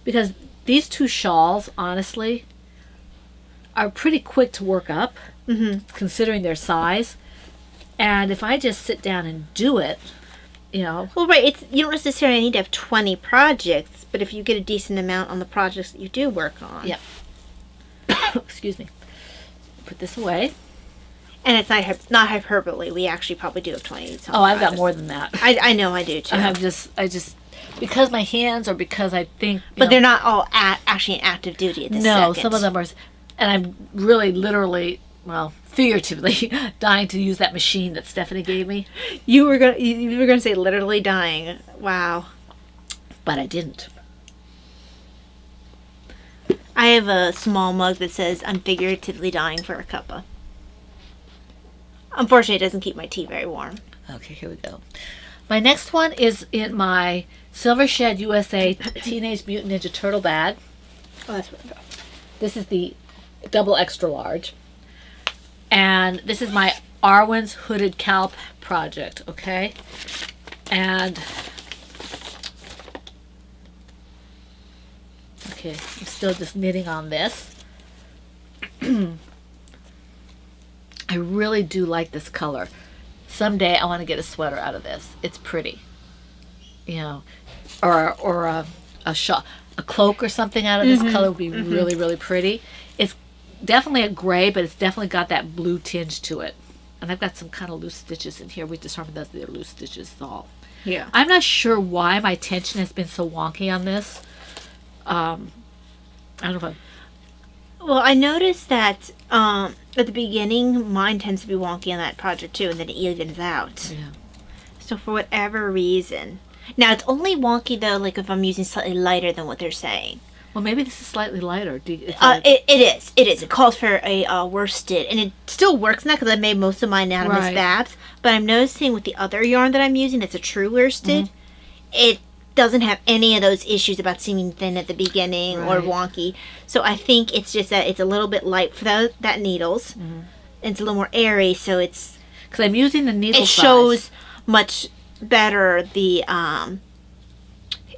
Because these two shawls, honestly, are pretty quick to work up, considering their size. And if I just sit down and do it, you know. Well, right. You don't necessarily need to have 20 projects, but if you get a decent amount on the projects that you do work on. Yeah. Excuse me. Put this away. And it's not hyperbole. We actually probably do have 20. Oh, I've got more than that. I know I do too. I just because my hands, or because I think. But they're not all actually in active duty at this second. Some of them are, and I'm really, literally, well, figuratively, dying to use that machine that Stephanie gave me. You were gonna say literally dying. Wow. But I didn't. I have a small mug that says I'm figuratively dying for a cuppa. Unfortunately, it doesn't keep my tea very warm. Okay, here we go. My next one is in my Silver Shed USA Teenage Mutant Ninja Turtle bag. Oh, that's what I thought. This is the double extra large. And this is my Arwen's Hooded Cow project, okay? And okay, I'm still just knitting on this. I really do like this color. Someday I want to get a sweater out of this. It's pretty, you know, or a shawl, a cloak or something out of this color would be really, really pretty. It's definitely a gray, but it's definitely got that blue tinge to it. And I've got some kind of loose stitches in here. We determined that they're loose stitches, all. Yeah. I'm not sure why my tension has been so wonky on this. I don't know. Well, I noticed that at the beginning, mine tends to be wonky on that project too, and then it evens out. Yeah. So for whatever reason, now it's only wonky though, like if I'm using slightly lighter than what they're saying. Well, maybe this is slightly lighter. It is. It calls for a worsted, and it still works now because I made most of mine out of Miss Right. Babs. But I'm noticing with the other yarn that I'm using, that's a true worsted, it doesn't have any of those issues about seeming thin at the beginning or Right. wonky. So I think it's just that it's a little bit light for that needles, and it's a little more airy. So it's because I'm using the needle it size. shows much better the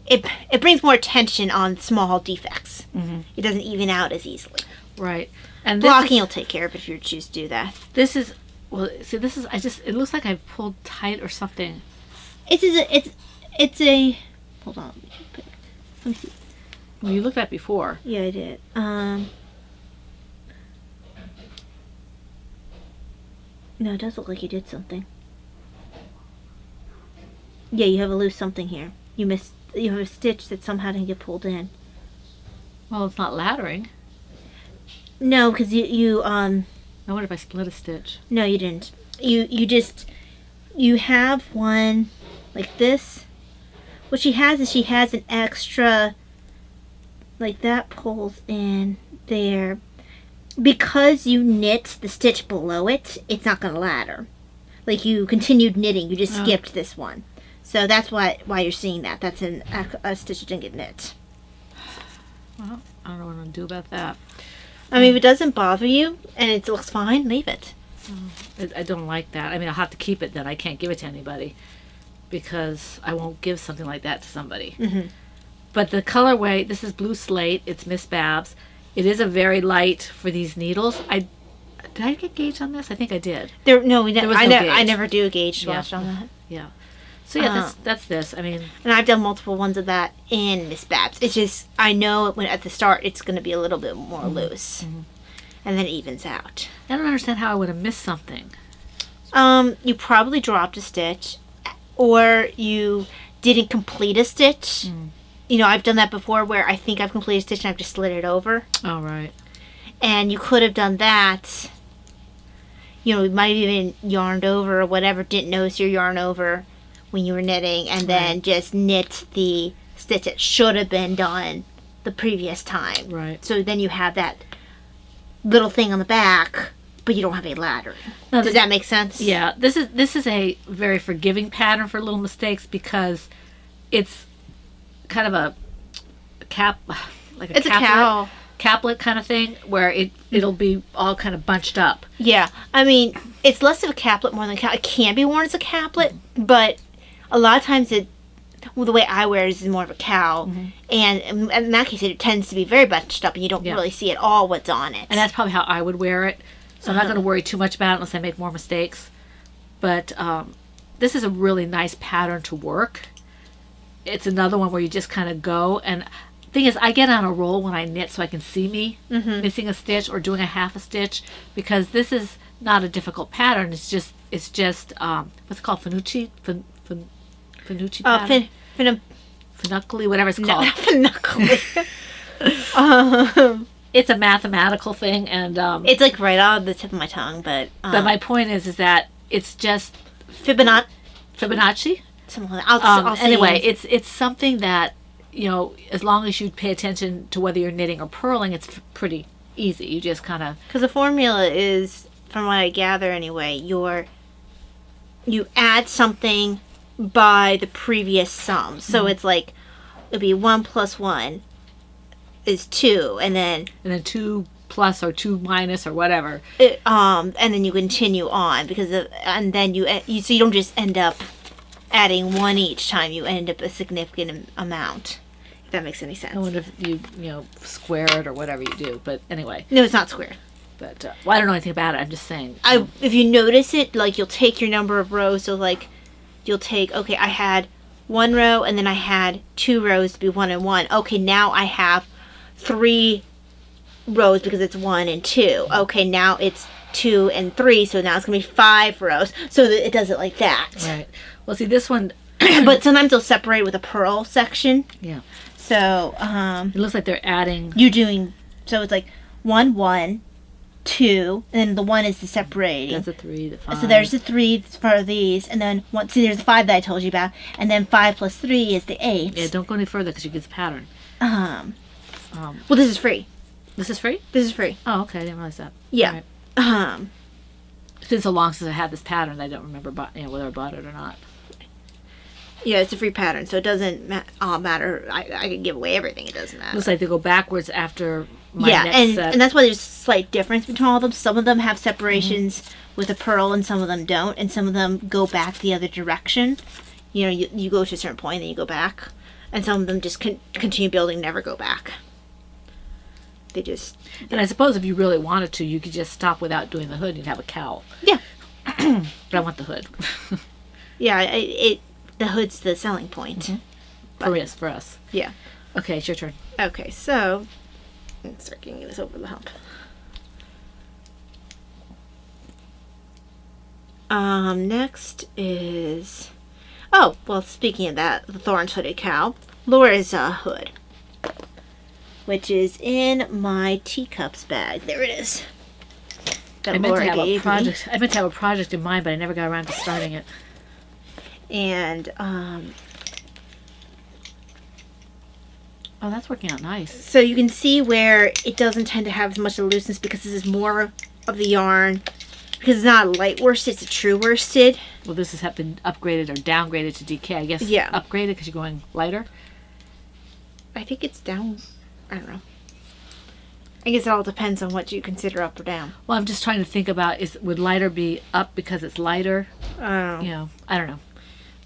it brings more attention on small defects. It doesn't even out as easily. Right. And Blocking will take care of it if you choose to do that. This is well. See, this is. It looks like I've pulled tight or something. It's a. Hold on. Let me see. Well, you looked at before. Yeah, I did. No, it does look like you did something. Yeah, you have a loose something here. You have a stitch that somehow didn't get pulled in. Well, it's not laddering. No, because you I wonder if I split a stitch. No, you didn't. You have one like this. What she has is she has an extra, like that pulls in there. Because you knit the stitch below it, it's not going to ladder. Like you continued knitting, you just skipped this one. So that's why you're seeing that. That's a stitch that didn't get knit. Well, I don't know what I'm going to do about that. I mean, if it doesn't bother you and it looks fine, leave it. I don't like that. I mean, I'll have to keep it then. I can't give it to anybody because I won't give something like that to somebody. But the colorway, this is Blue Slate. It's Miss Babs. It is a very light for these needles. Did I get gauge on this? I think I did. There was no I gauge. never do a gauge swatch on that. Yeah. So yeah, that's this. I mean, and I've done multiple ones of that in Miss Babs. It's just I know when at the start it's going to be a little bit more loose, and then it evens out. I don't understand how I would have missed something. You probably dropped a stitch, or you didn't complete a stitch. You know, I've done that before where I think I've completed a stitch and I've just slid it over. Oh, right. And you could have done that. You know, you might have even yarned over or whatever, didn't notice your yarn over when you were knitting, and then just knit the stitch that should have been done the previous time. Right. So then you have that little thing on the back, but you don't have a ladder. No, Does that make sense? Yeah, this is a very forgiving pattern for little mistakes because it's kind of a cap, like a It's a cow. caplet kind of thing where it'll be all kind of bunched up. Yeah. I mean, it's less of a caplet more than a cap. It can be worn as a caplet, but a lot of times the way I wear it is more of a cow. And in that case, it tends to be very bunched up and you don't really see at all what's on it. And that's probably how I would wear it. So I'm not going to worry too much about it unless I make more mistakes. But this is a really nice pattern to work. It's another one where you just kind of go. And thing is, I get on a roll when I knit so I can see me missing a stitch or doing a half a stitch, because this is not a difficult pattern. It's just what's it called? Finucci? Finucci pattern? Finuculi, whatever it's called. Finuculi. It's a mathematical thing, and It's like right on the tip of my tongue, but my point is that it's just Fibonacci. Something like that. I'll say Anyway, it. it's something that, you know, as long as you pay attention to whether you're knitting or purling, it's pretty easy. You just kind of... Because the formula is, from what I gather anyway, you add something by the previous sum. So it's like, it'd be 1 plus 1 is 2, and then 2 plus or 2 minus or whatever. and then you continue on and then so you don't just end up adding 1 each time. You end up a significant amount. If that makes any sense. I wonder if you square it or whatever you do. But anyway, No, it's not square. but I don't know anything about it. I'm just saying. If you notice it, like, you'll take your number of rows. So like, you'll take, okay, I had 1 row and then I had 2 rows to be 1 and 1. Okay, now I have 3 rows because it's 1 and 2. Okay, now it's 2 and 3, so now it's gonna be 5 rows. So that it does it like that. Right. Well, see, this one... But sometimes they'll separate with a purl section. Yeah. So It looks like they're adding... you're doing, so it's like 1, 1, 2, and then the 1 is the separating. That's a 3, the 5. So there's the 3 for these, and then see, there's the 5 that I told you about, and then 5 plus 3 is the 8. Yeah, don't go any further because you get the pattern. Well, this is free. This is free? This is free. Oh, okay. I didn't realize that. Yeah. All right. It's been so long since I had this pattern, I don't remember whether I bought it or not. Yeah, it's a free pattern, so it doesn't matter. I could give away everything. It doesn't matter. Looks like they go backwards after my next set. And that's why there's a slight difference between all of them. Some of them have separations with a purl, and some of them don't, and some of them go back the other direction. You know, you go to a certain point, then you go back, and some of them just continue building, never go back. They just... And I suppose if you really wanted to, you could just stop without doing the hood. You'd have a cowl. Yeah. But I want the hood. Yeah, the hood's the selling point. For us. Yeah. Okay, it's your turn. Okay, so let's start getting this over the hump. Next is... Oh, well, speaking of that, the Thorns Hooded Cow, Laura's hood, which is in my teacups bag. There it is. That I meant Laura to have a gave me. project. I meant to have a project in mind, but I never got around to starting it. And Oh, that's working out nice. so you can see where it doesn't tend to have as much looseness because this is more of the yarn. Because it's not a light worsted, it's a true worsted. Well, this has been upgraded or downgraded to DK. I guess Yeah. upgraded because you're going lighter. I think it's down. I don't know. I guess it all depends on what you consider up or down. Well, I'm just trying to think about, would lighter be up because it's lighter? I don't know. I don't know.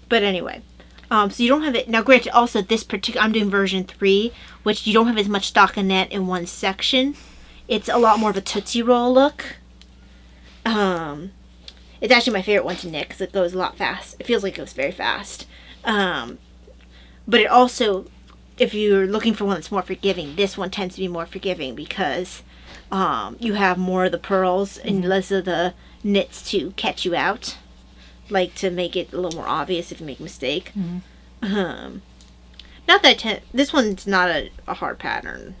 But anyway. So you don't have it. Now, granted, also this particular, I'm doing version 3, which you don't have as much stockinette in one section. It's a lot more of a Tootsie Roll look. It's actually my favorite one to knit because it goes a lot fast. It feels like it goes very fast. But it also, if you're looking for one that's more forgiving, this one tends to be more forgiving because you have more of the pearls and less of the knits to catch you out. Like to make it a little more obvious if you make a mistake. Not that this one's not a hard pattern.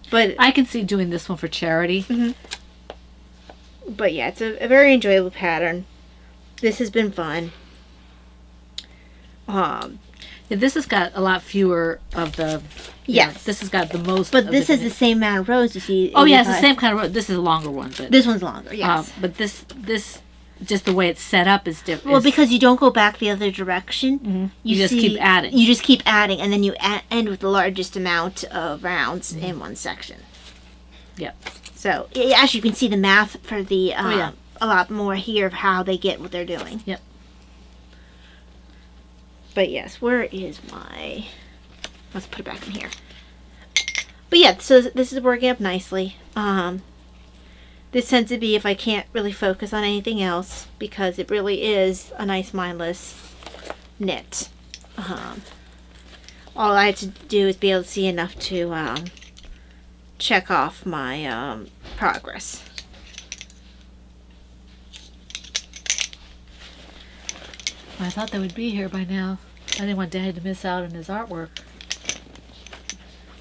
But I can see doing this one for charity. But yeah, it's a very enjoyable pattern. This has been fun. Yeah, this has got a lot fewer of the. Yes. This has got the most. But of this the is the same amount of rows. You see. Oh yeah, it's the 85. same kind of road. This is a longer one, but This one's longer. Yes. but this just the way it's set up is different. Well, because you don't go back the other direction, You just keep adding. You just keep adding, and then you end with the largest amount of rounds in one section. Yep. So, as you can see, the math for the yeah. a lot more here of how they get what they're doing. Yep. But yes, where is my? Let's put it back in here. But yeah, so this is working up nicely. This tends to be if I can't really focus on anything else, because it really is a nice mindless knit. All I had to do is be able to see enough to check off my progress. I thought they would be here by now. I didn't want Daddy to miss out on his artwork.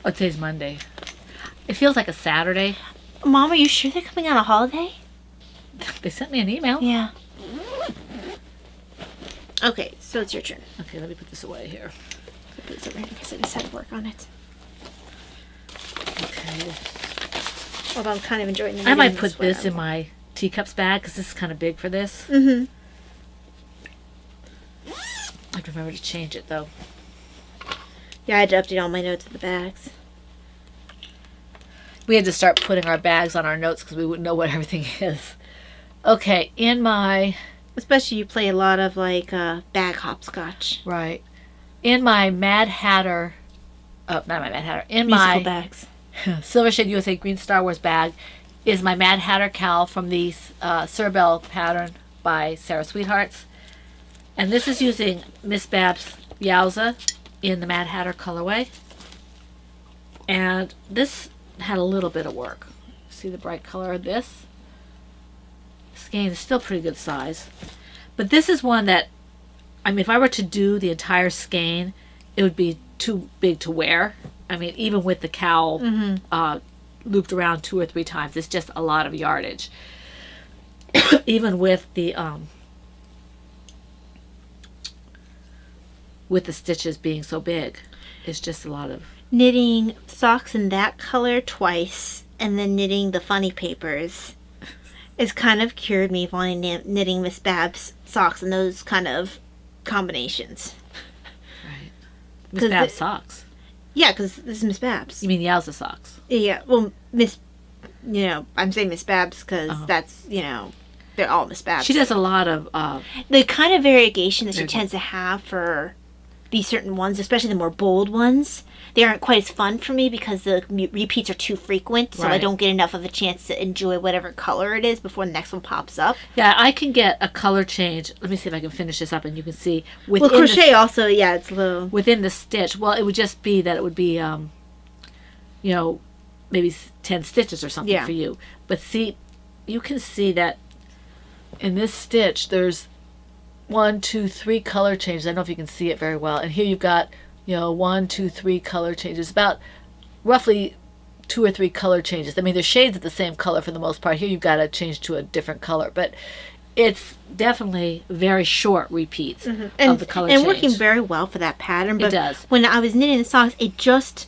Oh, today's Monday. It feels like a Saturday. Mom, are you sure they're coming on a holiday? They sent me an email. Yeah. Okay, so it's your turn. Okay, let me put this away here. Put this over here because I just had to work on it. Okay. Although I'm kind of enjoying the I might knitting put this sweater. in my teacups bag because this is kind of big for this. Mm-hmm. I have to remember to change it though. Yeah, I had to update all my notes in the bags. We had to start putting our bags on our notes because we wouldn't know what everything is. Okay, in my Especially you play a lot of like bag hopscotch. right, in my Mad Hatter, not my Mad Hatter, in Musical my bags. Silver Shade USA Green Star Wars bag is my Mad Hatter cowl from the Cerebel pattern by Sarah Sweethearts. And this is using Miss Babs Yowza in the Mad Hatter colorway. And this had a little bit of work. See the bright color of this? Skein is still pretty good size. But this is one that, I mean, if I were to do the entire skein, it would be too big to wear. I mean, even with the cowl looped around 2 or 3 times, it's just a lot of yardage. Even with the stitches being so big, it's just a lot of. Knitting socks in that color twice, and then knitting the funny papers is kind of cured me of wanting knitting Miss Babs socks in those kind of combinations. Right. Miss 'Cause Babs socks. Yeah, because this is Miss Babs. You mean Yowza socks? Yeah, well, I'm saying Miss Babs because that's, they're all Miss Babs. She does a lot of. The kind of variegation that she tends to have for these certain ones, especially the more bold ones, they aren't quite as fun for me because the repeats are too frequent, so I Right. don't get enough of a chance to enjoy whatever color it is before the next one pops up. Yeah, I can get a color change. Let me see if I can finish this up, and you can see Well, within crochet also, yeah, it's a little... within the stitch. Well, it would just be that it would be, maybe 10 stitches or something Yeah. for you. But see, you can see that in this stitch, there's 1, 2, 3 color changes. I don't know if you can see it very well. And here you've got, 1, 2, 3 color changes. About roughly 2 or 3 color changes. I mean, there's shades of the same color for the most part. Here you've got to change to a different color. But it's definitely very short repeats of the color change. And working very well for that pattern. But does. when I was knitting the socks, it just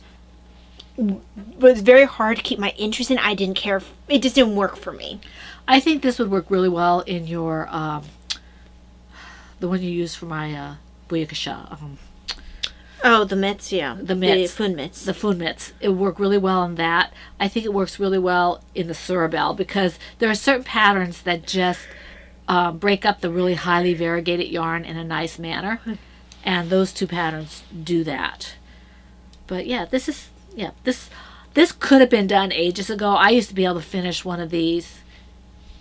was very hard to keep my interest in. I didn't care. It just didn't work for me. I think this would work really well in your, the one you use for my Buyakasha. Oh, the mitts, yeah. The mitts. The Fun mitts. The Foon mitts. It would work really well in that. I think it works really well in the Cerebel because there are certain patterns that just break up the really highly variegated yarn in a nice manner. And those 2 patterns do that. But yeah, this could have been done ages ago. I used to be able to finish one of these,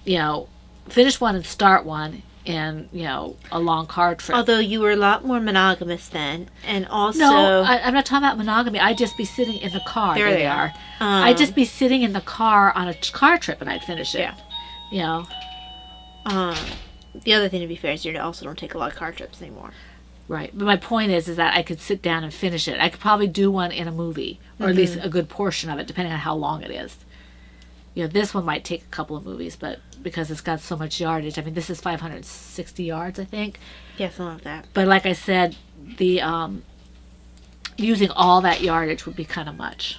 finish one and start one in, a long car trip. Although you were a lot more monogamous then, and also... No, I'm not talking about monogamy. I'd just be sitting in the car. There they are. I'd just be sitting in the car on a car trip and I'd finish it. Yeah. The other thing, to be fair, is you also don't take a lot of car trips anymore. Right. But my point is that I could sit down and finish it. I could probably do one in a movie, or at least a good portion of it, depending on how long it is. This one might take a couple of movies, but because it's got so much yardage. I mean, this is 560 yards, I think. Yeah, something like that. But like I said, the using all that yardage would be kind of much.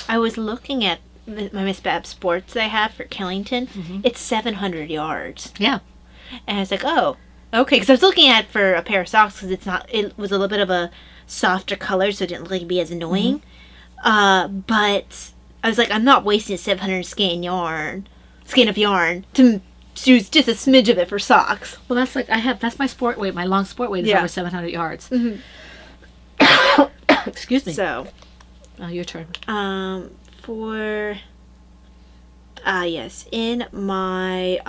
I was looking at my Miss Babs sports that I have for Killington. It's 700 yards. Yeah. And I was like, oh, okay. Because I was looking at it for a pair of socks because it was a little bit of a softer color, so it didn't look like it'd be as annoying. But I was like, I'm not wasting 700 skein of yarn to use just a smidge of it for socks. Well, that's my sport weight. My long sport weight is over 700 yards. Excuse me. So, Your turn. Yes, in my,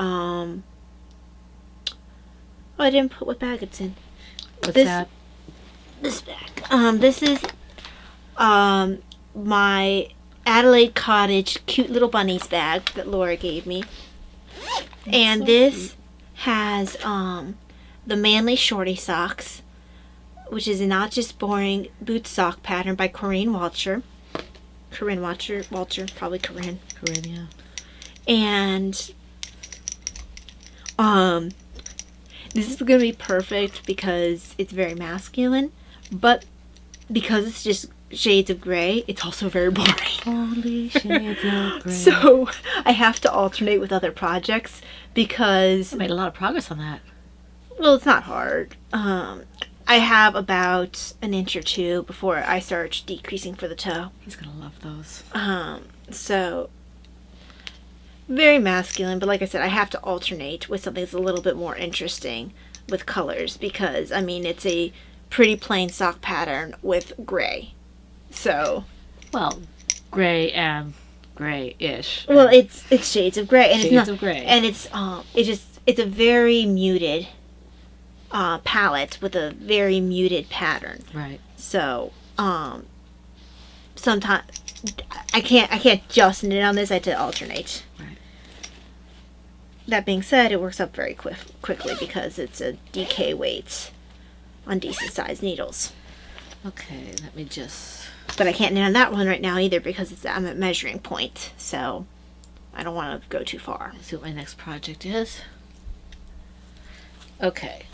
I didn't put what bag it's in. What's this- that? This bag. This is, my Adelaide Cottage cute little bunnies bag that Laura gave me. And this has, the Manly Shorty Socks, which is a not just boring boot sock pattern by Corinne Walcher, probably Corinne. Corinne, yeah. And this is gonna be perfect because it's very masculine, but because it's just shades of gray, it's also very boring. Only shades of gray. So I have to alternate with other projects because, I made a lot of progress on that. well, it's not hard. I have about an inch or two before I start decreasing for the toe. He's gonna love those. So very masculine, but like I said, I have to alternate with something that's a little bit more interesting with colors because, I mean, it's a pretty plain sock pattern with gray. So, Well, gray and gray-ish. well, it's shades of gray, and Shades it's not, of gray. and it's a very muted palette with a very muted pattern. Right. So, sometimes I can't just knit on this. I have to alternate. Right. That being said, it works up very quickly because it's a DK weight on decent sized needles. Okay, let me just... But I can't knit on that one right now either because I'm at measuring point. So I don't want to go too far. see what my next project is. Okay.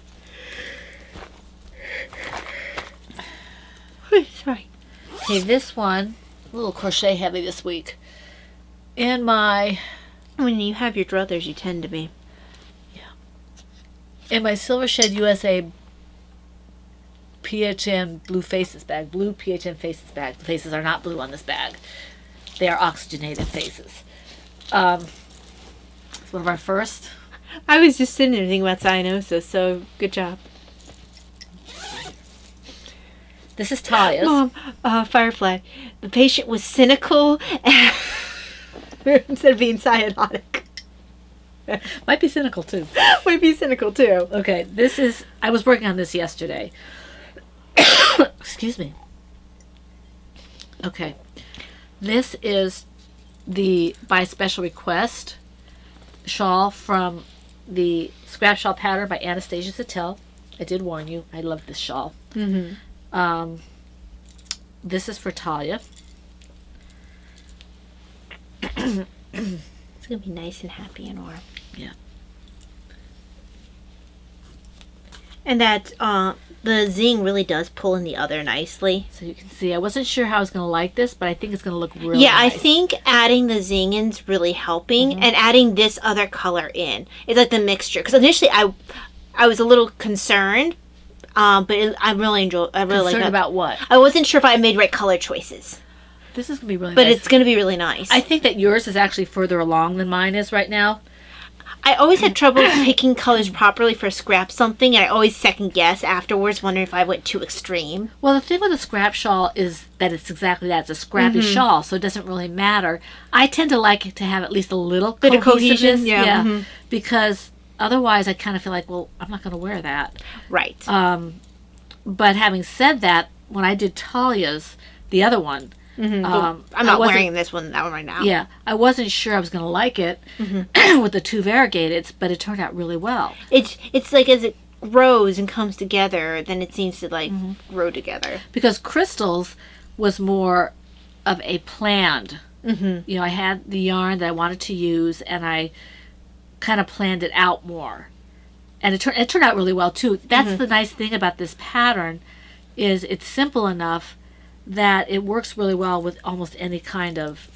Sorry. Okay, this one, a little crochet heavy this week. In my When you have your druthers, you tend to be. Silver Shed USA PHN Blue Faces bag. Blue PHN Faces bag. The faces are not blue on this bag. They are oxygenated faces. It's one of our first. I was just sitting there thinking about cyanosis, so good job. This is Talia's. Mom, Firefly. The patient was cynical instead of being cyanotic. Might be cynical too. Might be cynical too. Okay, this is... I was working on this yesterday. Excuse me. Okay. This is the by special request shawl from the scrap shawl pattern by Anastasia Sattel. I did warn you. I love this shawl. Mm-hmm. This is for Talia. It's gonna be nice and happy and warm. Yeah. And that the zing really does pull in the other nicely. So you can see, I wasn't sure how I was going to like this, but I think it's going to look really Yeah, nice. I think adding the zing in's really helping, and adding this other color in. It's like the mixture. Because initially I was a little concerned, but I really enjoy. I really like Concerned that. about what? I wasn't sure if I made right color choices, This is going to be really but nice. it's going to be really nice. I think that yours is actually further along than mine is right now. I always had trouble picking colors properly for scrap something, and I always second guess afterwards, wondering if I went too extreme. Well, the thing with a scrap shawl is that it's exactly that. It's a scrappy shawl, so it doesn't really matter. I tend to like it to have at least a little Bit of cohesiveness. cohesion, yeah. Because otherwise I kind of feel like, well, I'm not going to wear that. Right. But having said that, when I did Talia's, the other one, I'm I not wasn't- wearing that one right now. yeah, I wasn't sure I was going to like it with the two variegateds, but it turned out really well. It's like as it grows and comes together, then it seems to like grow together. Because Crystal's was more of a planned. You know, I had the yarn that I wanted to use, and I kind of planned it out more. And it turned out really well too. That's the nice thing about this pattern, is it's simple enough that it works really well with almost any kind of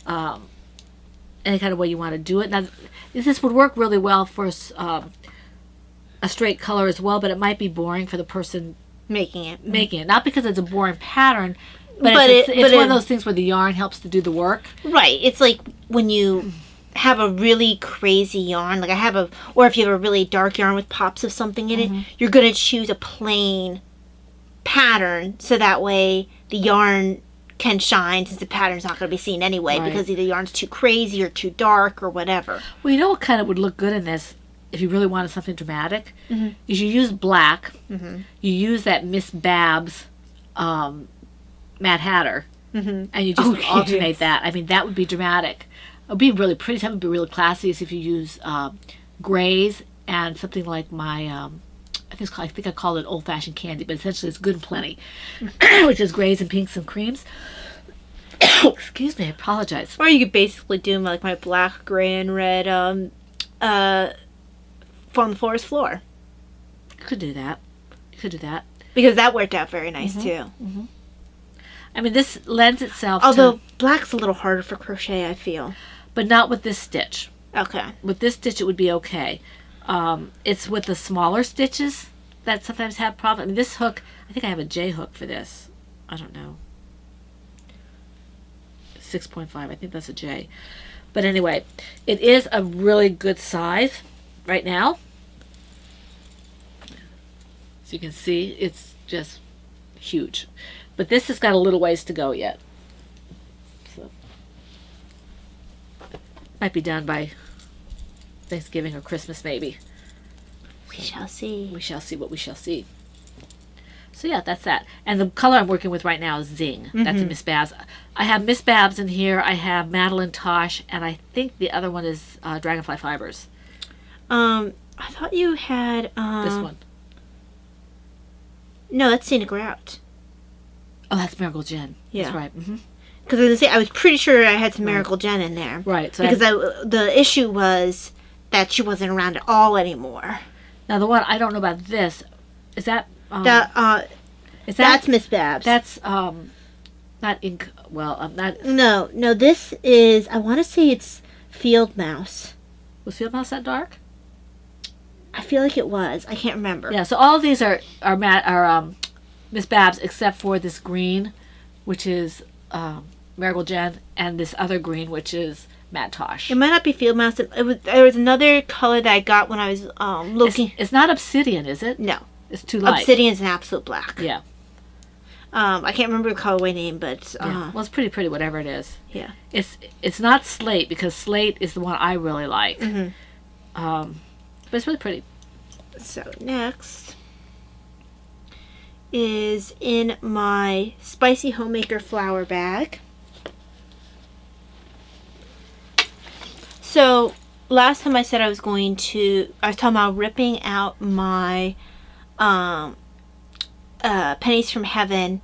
way you want to do it. Now, this would work really well for a straight color as well, but it might be boring for the person Making it. Not because it's a boring pattern, but it's one of those things where the yarn helps to do the work. Right. It's like when you have a really crazy yarn, like or if you have a really dark yarn with pops of something in it, you're going to choose a plain pattern so that way the yarn can shine, since the pattern's not going to be seen anyway, Right. because either the yarn's too crazy or too dark or whatever. Well, you know what kind of would look good in this, if you really wanted something dramatic, is you use black, you use that Miss Babs Mad Hatter, and you just alternate that. I mean, that would be dramatic. It would be really pretty. That would be really classy is if you use grays and something like my, I think I call it old-fashioned candy, but essentially it's good and plenty, which is grays and pinks and creams. Excuse me, I apologize. Or you could basically do like my black, gray, and red from the forest floor. You could do that. Because that worked out very nice too. I mean, this lends itself Although to, black's a little harder for crochet, I feel. but not with this stitch. Okay. With this stitch, it would be okay. It's with the smaller stitches that sometimes have problems. I mean, this hook, I think I have a J hook for this. I don't know. 6.5, I think that's a J. But anyway, it is a really good size right now. As you can see, it's just huge. But this has got a little ways to go yet. So, might be done by Thanksgiving or Christmas, maybe. We shall see. We shall see what we shall see. So yeah, that's that. And the color I'm working with right now is Zing. That's a Miss Babs. I have Miss Babs in here. I have Madeline Tosh, and I think the other one is Dragonfly Fibers. I thought you had This one. No, that's Scenic Route. Oh, that's Miracle Jen. Yeah. That's right. Because I was pretty sure I had some Miracle Jen in there. Right. So Because the issue was that she wasn't around at all anymore. now the one I don't know about this. Is that is That's Miss Babs. That's not ink. Well, not. No, this is, I want to say it's Field Mouse. Was Field Mouse that dark? I feel like it was. I can't remember. Yeah. So all of these are Miss Babs, except for this green, which is Marigold Jen, and this other green, which is Matt Tosh. It might not be Field Mouse. There was another color that I got when I was looking. It's not Obsidian, is it? No. It's too light. Obsidian's an absolute black. Yeah. I can't remember the colorway name, but Yeah. Well, it's pretty, whatever it is. yeah. It's not Slate, because Slate is the one I really like. But it's really pretty. So next is in my Spicy Homemaker flower bag. So last time I said I was talking about ripping out my Pennies from Heaven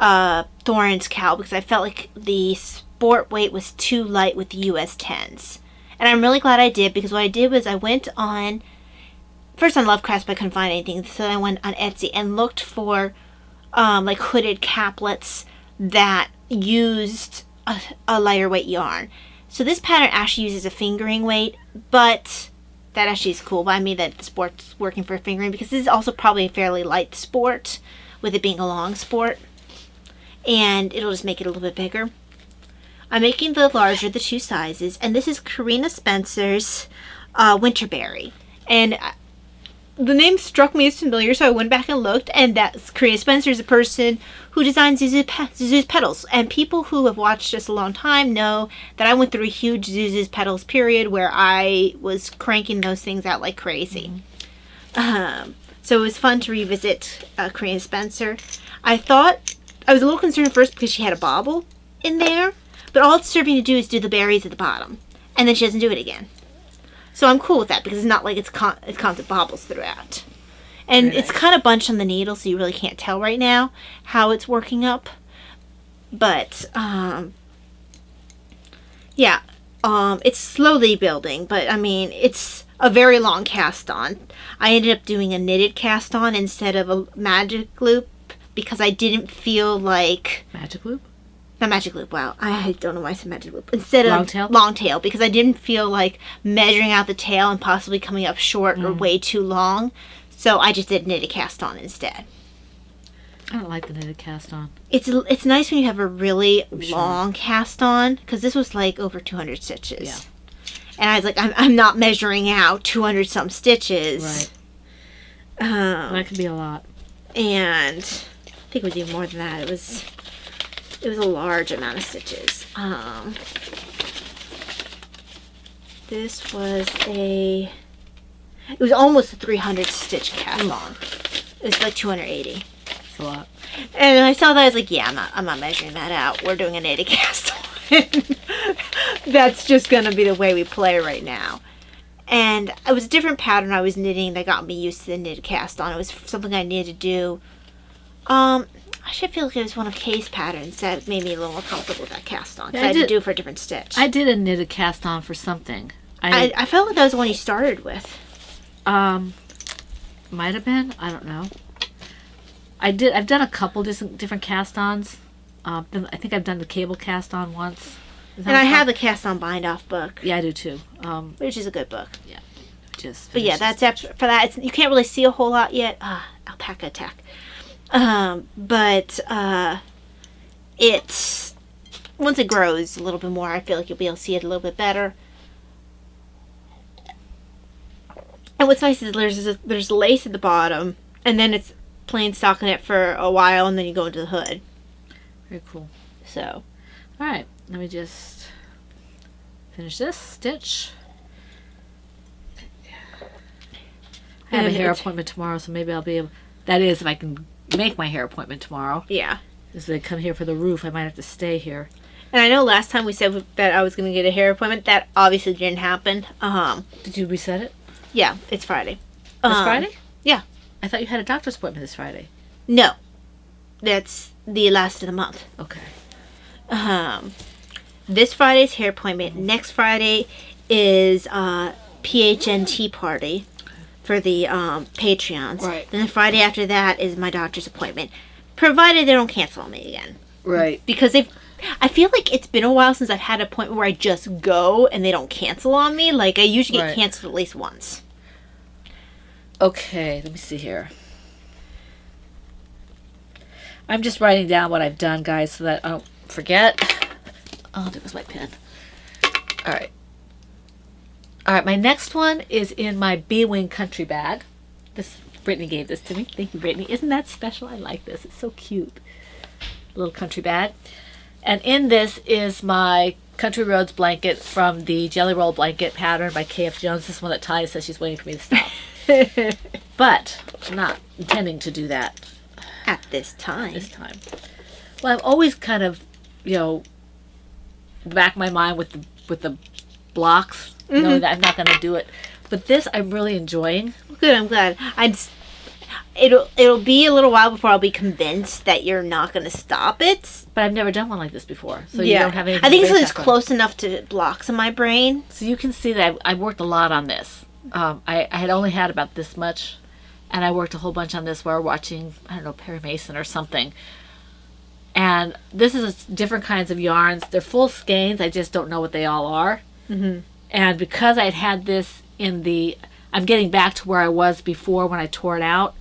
Thorns cowl, because I felt like the sport weight was too light with the US 10s. And I'm really glad I did, because what I did was I went on, first on Lovecraft, but I couldn't find anything, so I went on Etsy and looked for like hooded caplets that used a lighter weight yarn. So this pattern actually uses a fingering weight, but that actually is cool. But I mean that the sport's working for fingering, because this is also probably a fairly light sport, with it being a long sport, and it'll just make it a little bit bigger. I'm making the larger, the two sizes, and this is Karina Spencer's Winterberry. And the name struck me as familiar, so I went back and looked, and that's Karina Spencer is a person who designs Zuzu's petals. And people who have watched us a long time know that I went through a huge Zuzu's petals period where I was cranking those things out like crazy. So it was fun to revisit Karina Spencer. I was a little concerned at first because she had a bobble in there, but all it's serving to do is do the berries at the bottom, and then she doesn't do it again. So I'm cool with that, because it's not like it's constant bobbles throughout. And it's kind of bunched on the needle, so you really can't tell right now how it's working up. But, yeah, it's slowly building, but I mean, it's a very long cast on. I ended up doing a knitted cast on instead of a magic loop because I didn't feel like Magic loop? not magic loop. Wow, I don't know why I said magic loop instead of Long tail? because I didn't feel like measuring out the tail and possibly coming up short or way too long. So I just did knitted cast on instead. I don't like the knitted cast on. It's nice when you have a really long cast on because this was like over 200 stitches. Yeah. And I was like, I'm not measuring out 200 some stitches. Right. That could be a lot. And I think it was even more than that. It was a large amount of stitches. This was it was almost a 300 stitch cast on. It was like 280. That's a lot. And I saw that, I was like, yeah, I'm not measuring that out. We're doing a knitted cast on. That's just going to be the way we play right now. And it was a different pattern I was knitting that got me used to the knitted cast on. It was something I needed to do. I should feel like it was one of Kay's patterns that made me a little more comfortable with that cast on. 'Cause I had to do it for a different stitch. I did a knitted cast on for something. I felt like that was the one you started with. Might have been. I don't know. I've done a couple different cast-ons. I think I've done the cable cast-on once. And I have the cast on bind off book. Yeah, I do too. Which is a good book. Yeah. Just. But yeah, that's after, for that. You can't really see a whole lot yet. Alpaca attack. But it's once it grows a little bit more, I feel like you'll be able to see it a little bit better. And what's nice is there's lace at the bottom, and then it's plain stockinette for a while, and then you go into the hood. Very cool. So, all right, let me just finish this stitch. I have a hair appointment tomorrow, so maybe I'll be able. That is, if I can make my hair appointment tomorrow. Yeah. Because they come here for the roof, I might have to stay here. And I know last time we said that I was going to get a hair appointment. That obviously didn't happen. Did you reset it? Yeah, it's Friday. This Friday? Yeah. I thought you had a doctor's appointment this Friday. No. That's the last of the month. Okay. This Friday's hair appointment. Next Friday is PHNT party for the Patreons. Right. Then the Friday after that is my doctor's appointment. Provided they don't cancel on me again. Right. Because I feel like it's been a while since I've had an appointment where I just go and they don't cancel on me. Like, I usually get canceled at least once. Okay, let me see here. I'm just writing down what I've done, guys, so that I don't forget. Oh, there was my pen. All right. All right, my next one is in my B-Wing country bag. Brittany gave this to me. Thank you, Brittany. Isn't that special? I like this. It's so cute. Little country bag. And in this is my Country Roads blanket from the Jelly Roll blanket pattern by K.F. Jones. This is one that Ty says she's waiting for me to stop. But I'm not intending to do that At this time. Well, I'm always kind of, the back of my mind with the blocks, knowing that I'm not going to do it. But this I'm really enjoying. Good, I'm glad. It'll be a little while before I'll be convinced that you're not going to stop it. But I've never done one like this before, so you don't have anything. I think to base it's back on. close enough to blocks in my brain. So you can see that I worked a lot on this. I had only had about this much, and I worked a whole bunch on this while watching, I don't know, Perry Mason or something. And this is different kinds of yarns. They're full skeins. I just don't know what they all are. Mm-hmm. And because I'd had this I'm getting back to where I was before when I tore it out,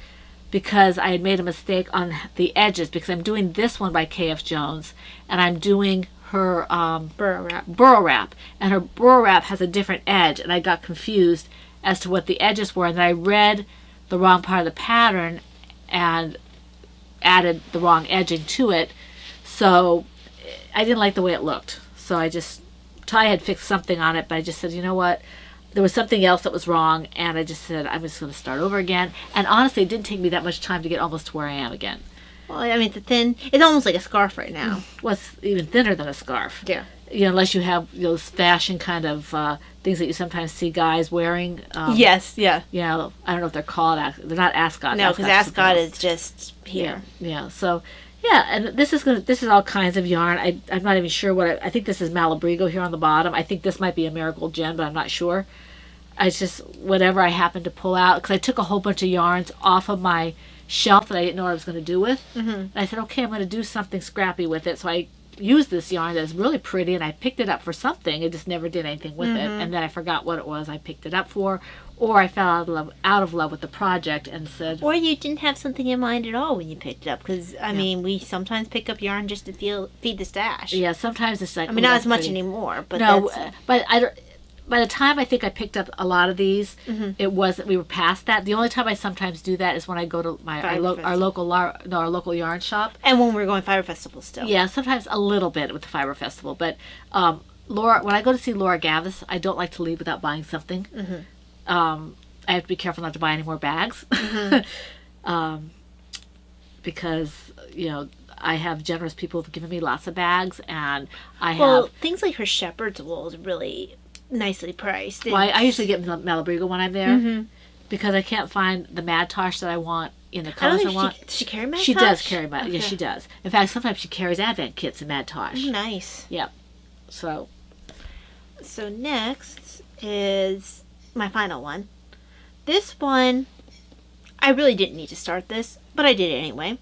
because I had made a mistake on the edges, because I'm doing this one by K.F. Jones, and I'm doing her burrow wrap, and her burrow wrap has a different edge, and I got confused as to what the edges were, and then I read the wrong part of the pattern and added the wrong edging to it, so I didn't like the way it looked. So Ty had fixed something on it, but I just said, you know what, there was something else that was wrong, and I just said I'm just going to start over again. And honestly, it didn't take me that much time to get almost to where I am again. Well, I mean, it's almost like a scarf right now. Well, it's even thinner than a scarf. Yeah. Unless you have those fashion kind of things that you sometimes see guys wearing. Yes, yeah. I don't know if they're called. They're not ascots. No, because ascot is just here. Yeah. So, and this is all kinds of yarn. I'm not even sure what I think this is Malabrigo here on the bottom. I think this might be a Marigold Gem, but I'm not sure. I just, whatever I happened to pull out, because I took a whole bunch of yarns off of my shelf that I didn't know what I was going to do with. And I said, okay, I'm going to do something scrappy with it. So I used this yarn that's really pretty, and I picked it up for something. I just never did anything with it. And then I forgot what it was I picked it up for, or I fell out of love with the project and said... Or you didn't have something in mind at all when you picked it up, because, I mean, we sometimes pick up yarn just to feed the stash. Yeah, sometimes it's like... I mean, not as much anymore, but no, that's... but I don't... By the time I think I picked up a lot of these, it wasn't. We were past that. The only time I sometimes do that is when I go to our local yarn shop. And when we're going Fiber Festival still. Yeah, sometimes a little bit with the Fiber Festival. But Laura, when I go to see Laura Gavis, I don't like to leave without buying something. I have to be careful not to buy any more bags, because I have generous people who've given me lots of bags, and Well, things like her shepherd's wool is really nicely priced. Well, I usually get Malabrigo when I'm there, because I can't find the Mad Tosh that I want in the colors I want. Does she carry Mad Tosh? She does carry Mad. Okay. Yes, she does. In fact, sometimes she carries Advent kits in Mad Tosh. Nice. Yep. So next is my final one. This one, I really didn't need to start this, but I did it anyway,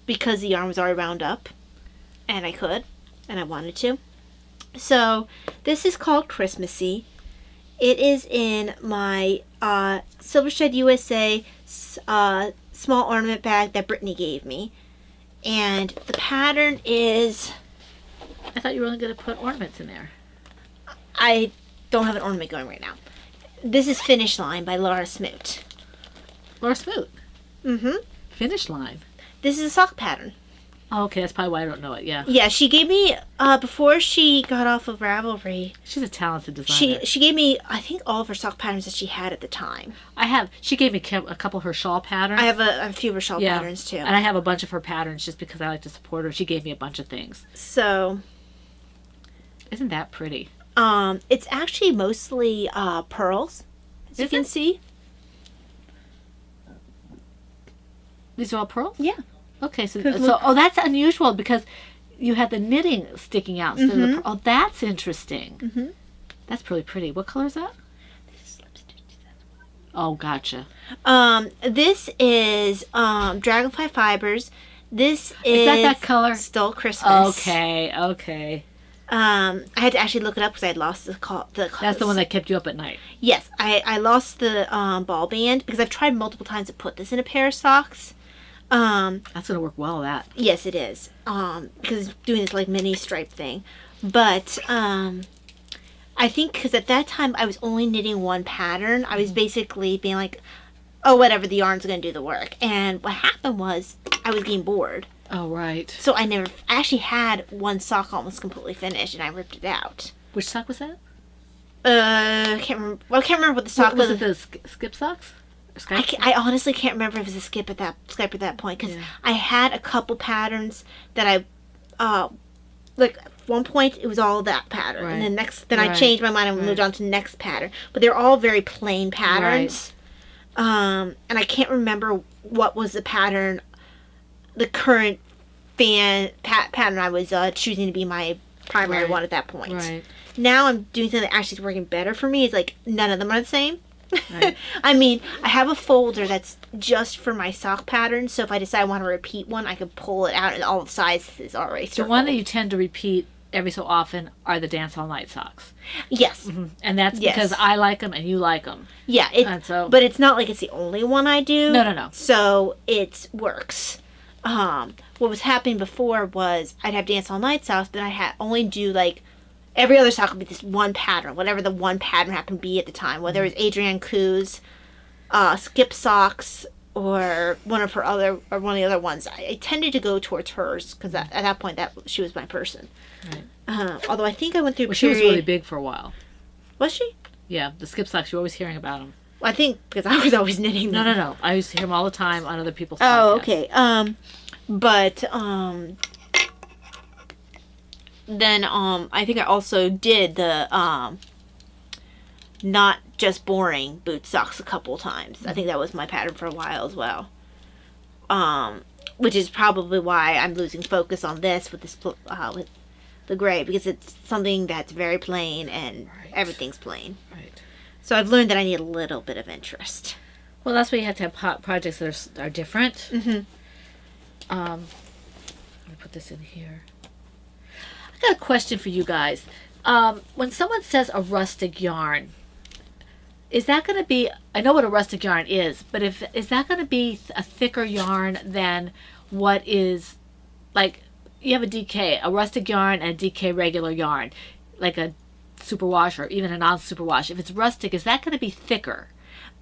because the yarn was already wound up, and I could, and I wanted to. So, this is called Christmasy. It is in my Silvershed USA small ornament bag that Brittany gave me. And the pattern is... I thought you were only going to put ornaments in there. I don't have an ornament going right now. This is Finish Line by Laura Smoot. Laura Smoot? Mm-hmm. Finish Line? This is a sock pattern. Oh, okay, that's probably why I don't know it, yeah. Yeah, she gave me, before she got off of Ravelry... She's a talented designer. She gave me, I think, all of her sock patterns that she had at the time. She gave me a couple of her shawl patterns. I have a few of her shawl patterns, too. And I have a bunch of her patterns just because I like to support her. She gave me a bunch of things. So... Isn't that pretty? It's actually mostly pearls, as you can see. These are all pearls? Yeah. Okay, so that's unusual because you had the knitting sticking out instead of the pearl. Oh, that's interesting. That's really pretty. What color is that? This is slip stitch. Oh, gotcha. This is Dragonfly Fibers. This is that color? Still Christmas. Okay. I had to actually look it up because I had lost the That's the one that kept you up at night. Yes, I lost the ball band because I've tried multiple times to put this in a pair of socks. That's gonna work well. That. Yes, it is. Because it's doing this like mini stripe thing, but I think because at that time I was only knitting one pattern, I was basically being like, oh, whatever, the yarn's gonna do the work. And what happened was I was getting bored. Oh, right. So I actually had one sock almost completely finished, and I ripped it out. Which sock was that? I can't remember. Well, I can't remember what the sock was. Was it the skip socks? I honestly can't remember if it was a skip at that point because I had a couple patterns that I like. At one point it was all that pattern, and then I changed my mind and moved on to the next pattern. But they're all very plain patterns, and I can't remember what was the pattern. The current pattern I was choosing to be my primary one at that point. Right. Now I'm doing something that actually is working better for me. It's like none of them are the same. Right. I mean, I have a folder that's just for my sock patterns, so if I decide I want to repeat one, I can pull it out and all the sizes are already circled. The one that you tend to repeat every so often are the Dance All Night socks. Yes. Mm-hmm. And that's because I like them and you like them. Yeah. But it's not like it's the only one I do. No. So it works. What was happening before was I'd have Dance All Night socks, then I only do like every other sock would be this one pattern, whatever the one pattern happened to be at the time, whether it was Adrienne Koo's skip socks or one of the other ones. I tended to go towards hers because at that point she was my person. Right. Although I think I went through. Well, she was really big for a while. Was she? Yeah, the skip socks. You're always hearing about them. Well, I think because I was always knitting them. No. I used to hear them all the time on other people's podcasts. Oh, okay. Then I think I also did the not just boring boot socks a couple times. I think that was my pattern for a while as well. Which is probably why I'm losing focus on this with the gray, because it's something that's very plain and everything's plain. Right. So I've learned that I need a little bit of interest. Well, that's why you have to have projects that are different. Mm-hmm. Let me put this in here. I got a question for you guys. When someone says a rustic yarn, is that going to be, I know what a rustic yarn is, but is that going to be a thicker yarn than what is, like, you have a DK, a rustic yarn and a DK regular yarn, like a superwash or even a non-superwash. If it's rustic, is that going to be thicker?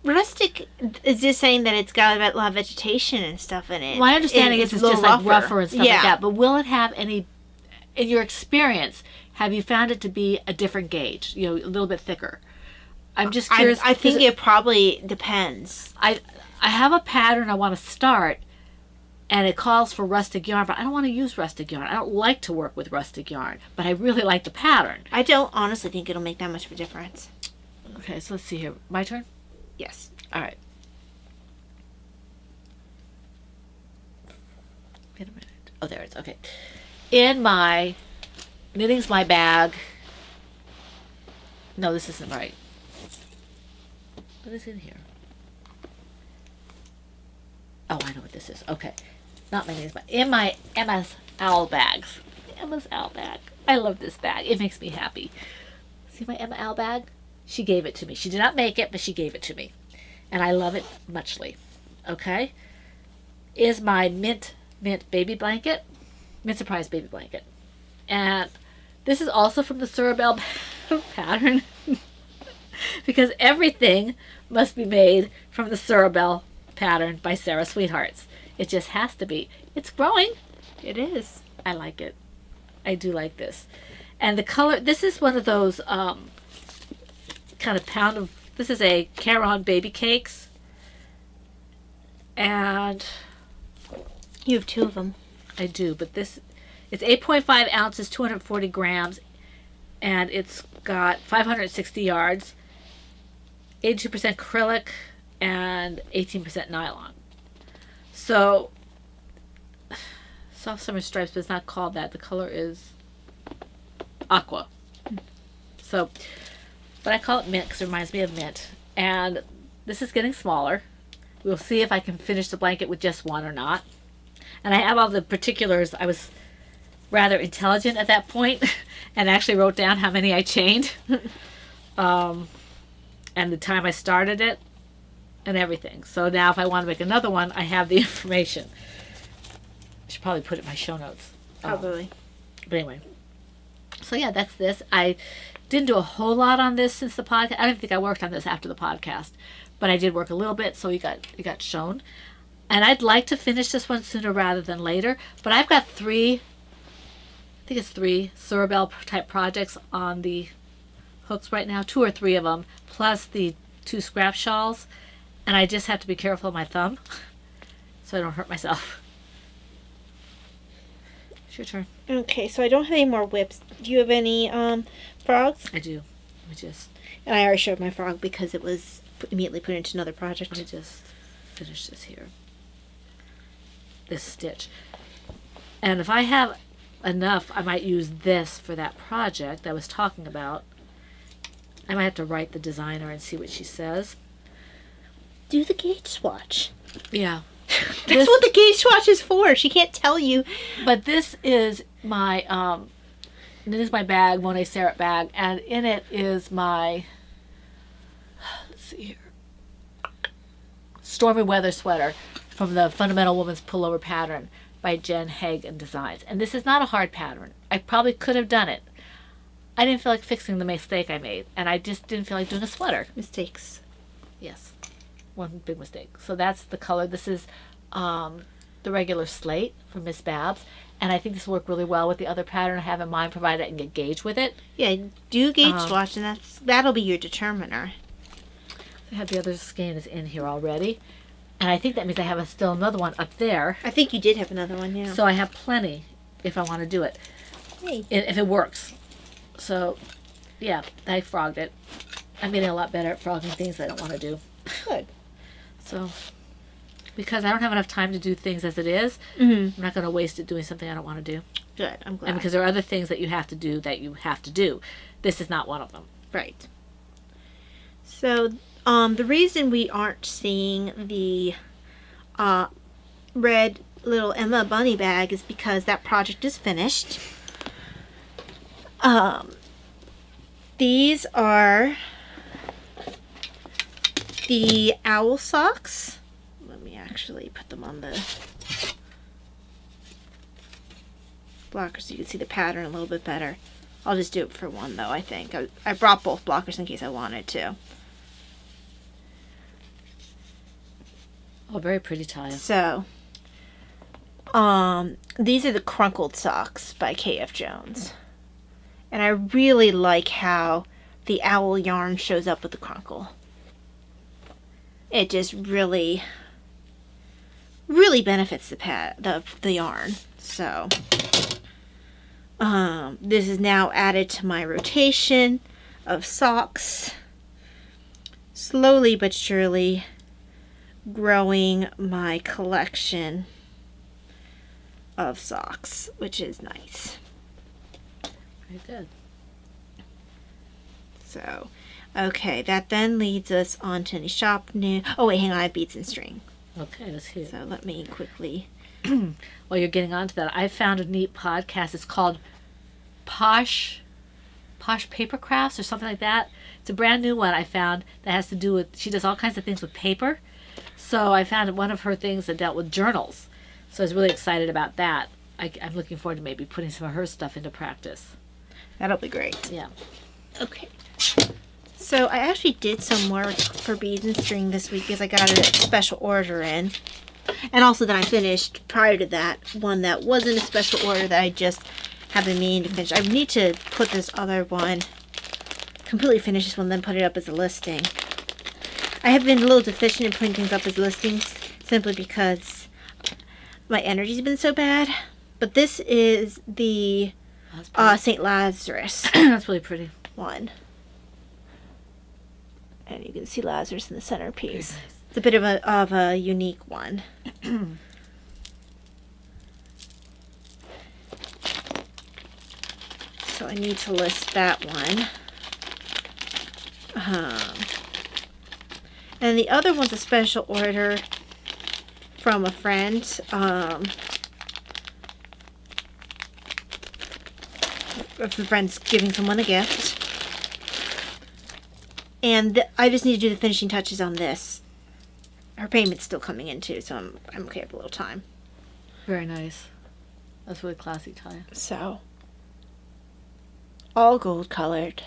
Rustic is just saying that it's got a lot of vegetation and stuff in it. My understanding is it's a just little like rougher and stuff Yeah. like that. But will it have any, in your experience, have you found it to be a different gauge? You know, a little bit thicker? I'm just curious. I think it probably depends. I have a pattern I want to start, and it calls for rustic yarn, but I don't want to use rustic yarn. I don't like to work with rustic yarn, but I really like the pattern. I don't honestly think it'll make that much of a difference. Okay, so let's see here. My turn? Yes. All right. Wait a minute. Oh, there it is. Okay. In my knitting's my bag. No, this isn't right. What is in here? Oh, I know what this is. Okay. Not my knitting's bag. In my Emma's Owl bags. Emma's Owl bag. I love this bag. It makes me happy. See my Emma Owl bag? She gave it to me. She did not make it, but she gave it to me. And I love it muchly. Okay? Is my mint baby blanket. Mint surprise baby blanket. And this is also from the Surabel pattern. Because everything must be made from the Surabel pattern by Sarah Sweethearts. It just has to be. It's growing. It is. I like it. I do like this. And the color, this is one of those kind of pound of, this is a Caron baby cakes. And You have 2 of them. I do, but this, it's 8.5 ounces, 240 grams, and it's got 560 yards, 82% acrylic, and 18% nylon. So, soft summer stripes, but it's not called that. The color is aqua. So, but I call it mint because it reminds me of mint. And this is getting smaller. We'll see if I can finish the blanket with just one or not. And I have all the particulars. I was rather intelligent at that point and actually wrote down how many I chained. And the time I started it and everything. So now if I want to make another one, I have the information. I should probably put it in my show notes. Probably. But anyway. So yeah, that's this. I didn't do a whole lot on this since the podcast. I don't think I worked on this after the podcast. But I did work a little bit, so it got shown. And I'd like to finish this one sooner rather than later. But I've got 3, I think it's 3 Surabel type projects on the hooks right now. 2 or 3 of them, plus the 2 scrap shawls. And I just have to be careful of my thumb so I don't hurt myself. It's your turn. Okay, so I don't have any more whips. Do you have any frogs? I do. Let me just And I already showed my frog because it was immediately put into another project. Let me just finish this here. This stitch. And if I have enough, I might use this for that project I was talking about. I might have to write the designer and see what she says. Do the gauge swatch. Yeah. That's what the gauge swatch is for. She can't tell you. But this is my bag, Monet Serret bag, and in it is my, let's see here, Stormy Weather sweater from the Fundamental Woman's Pullover pattern by Jen Hagen Designs. And this is not a hard pattern. I probably could have done it. I didn't feel like fixing the mistake I made, and I just didn't feel like doing a sweater. Mistakes. Yes. One big mistake. So that's the color. This is the regular slate from Miss Babs. And I think this will work really well with the other pattern I have in mind, provided I can get gauge with it. Yeah, do gauge swatch, and that'll be your determiner. I have the other skein is in here already. And I think that means I have still another one up there. I think you did have another one, yeah. So I have plenty if I want to do it. Hey. If it works. So, yeah, I frogged it. I'm getting a lot better at frogging things I don't want to do. Good. So, because I don't have enough time to do things as it is, Mm-hmm. I'm not going to waste it doing something I don't want to do. Good, I'm glad. And because there are other things that you have to do that you have to do. This is not one of them. Right. So, the reason we aren't seeing the red little Emma bunny bag is because that project is finished. These are the owl socks. Let me actually put them on the blocker so you can see the pattern a little bit better. I'll just do it for one though, I think. I brought both blockers in case I wanted to. Oh, very pretty tie. So, these are the Crinkled socks by K.F. Jones. And I really like how the owl yarn shows up with the crinkle. It just really benefits the yarn. So, this is now added to my rotation of socks. Slowly but surely growing my collection of socks, which is nice. Very good. So, okay, that then leads us on to any shop new. Oh wait, hang on, I have beads and string. Okay, let's hear it. So let me quickly. While you're getting onto that, I found a neat podcast. It's called Posh Paper Crafts or something like that. It's a brand new one I found that has to do with, she does all kinds of things with paper. So I found one of her things that dealt with journals. So I was really excited about that. I'm looking forward to maybe putting some of her stuff into practice. That'll be great. Yeah. Okay. So I actually did some work for beads and string this week because I got a special order in. And also then I finished, prior to that, one that wasn't a special order that I just have been meaning to finish. I need to put this other one, completely finish this one, then put it up as a listing. I have been a little deficient in putting things up as listings simply because my energy's been so bad. But this is the St. Lazarus That's really pretty. one. And you can see Lazarus in the centerpiece. Very nice. It's a bit of a unique one. So I need to list that one. And the other one's a special order from a friend. If the friend's giving someone a gift. And I just need to do the finishing touches on this. Her payment's still coming in too, so I'm okay with a little time. Very nice. That's really classy tie. So, all gold colored.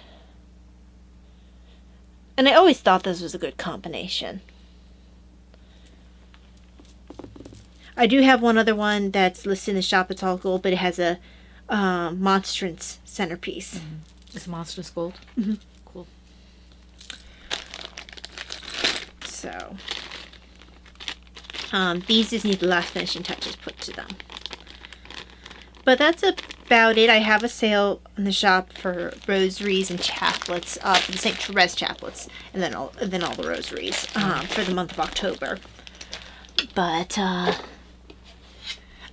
And I always thought this was a good combination. I do have one other one that's listed in the shop. It's all gold, but it has a monstrance centerpiece. Mm-hmm. It's monstrous gold. Mm-hmm. Cool. So, these just need the last finishing touches put to them. But that's about it. I have a sale in the shop for rosaries and chaplets, for the St. Therese chaplets, and then all the rosaries for the month of October. But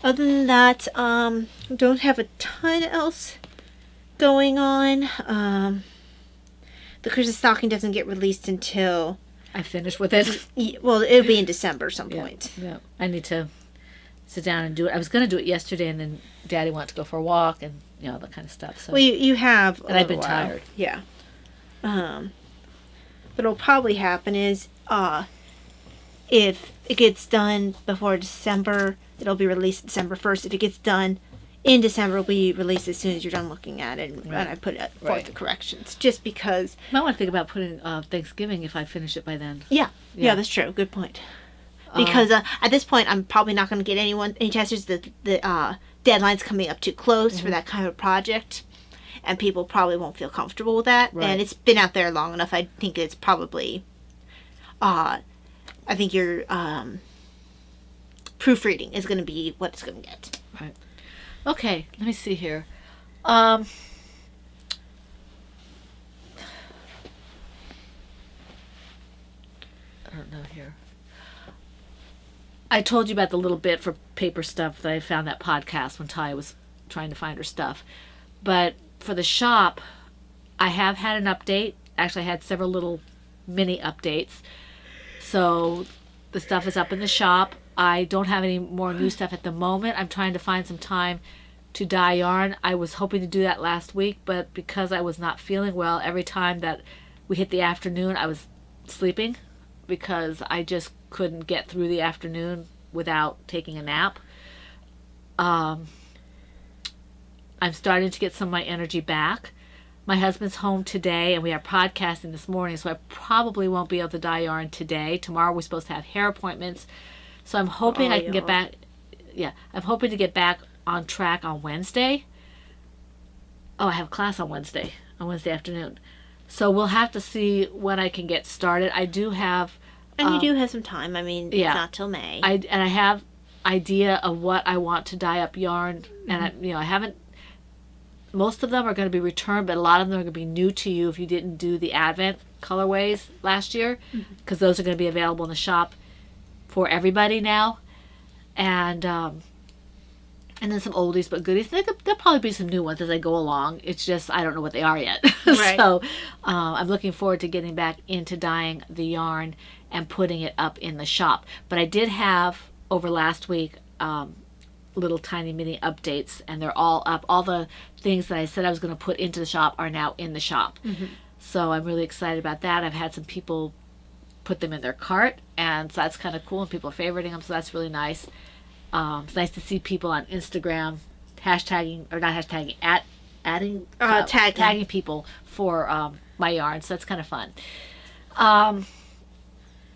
other than that, don't have a ton else going on. The Christmas stocking doesn't get released until I finished with it. well, it'll be in December some point. Yeah. I need to sit down and do it. I was going to do it yesterday, and then Daddy wanted to go for a walk and all that kind of stuff. So. Well, you have, and I've been while. tired. Yeah. What'll probably happen is, if it gets done before December, it'll be released December 1st. If it gets done in December, it'll be released as soon as you're done looking at it, and I put it forth the corrections. Just because. I might want to think about putting Thanksgiving if I finish it by then. Yeah, that's true. Good point. Because at this point, I'm probably not going to get any testers. The deadline's coming up too close for that kind of project, and people probably won't feel comfortable with that. Right. And it's been out there long enough. I think it's probably, I think your proofreading is going to be what it's going to get. Right. Okay, let me see here. I don't know here. I told you about the little bit for paper stuff that I found that podcast when Ty was trying to find her stuff. But for the shop, I have had an update. Actually, I had several little mini updates. So the stuff is up in the shop. I don't have any more new stuff at the moment. I'm trying to find some time to dye yarn. I was hoping to do that last week, but because I was not feeling well, every time that we hit the afternoon, I was sleeping because I just couldn't get through the afternoon without taking a nap. I'm starting to get some of my energy back. My husband's home today, and we are podcasting this morning, so I probably won't be able to dye yarn today. Tomorrow we're supposed to have hair appointments, so I'm hoping I can get back. Yeah, I'm hoping to get back on track on Wednesday. Oh, I have class on Wednesday afternoon, so we'll have to see when I can get started. I do have, And you do have some time. I mean, yeah. it's not till May. I have idea of what I want to dye up yarn, and I haven't. Most of them are going to be returned, but a lot of them are going to be new to you if you didn't do the Advent colorways last year, because those are going to be available in the shop for everybody now. And then some oldies but goodies. There'll probably be some new ones as I go along. It's just I don't know what they are yet. Right. So I'm looking forward to getting back into dyeing the yarn and putting it up in the shop. But I did have over last week little tiny mini updates, and they're all up. All the things that I said I was going to put into the shop are now in the shop. So I'm really excited about that. I've had some people put them in their cart, and so that's kind of cool, and people are favoriting them, so that's really nice. It's nice to see people on Instagram hashtagging, or not hashtagging, tagging people for my yarn, so that's kind of fun.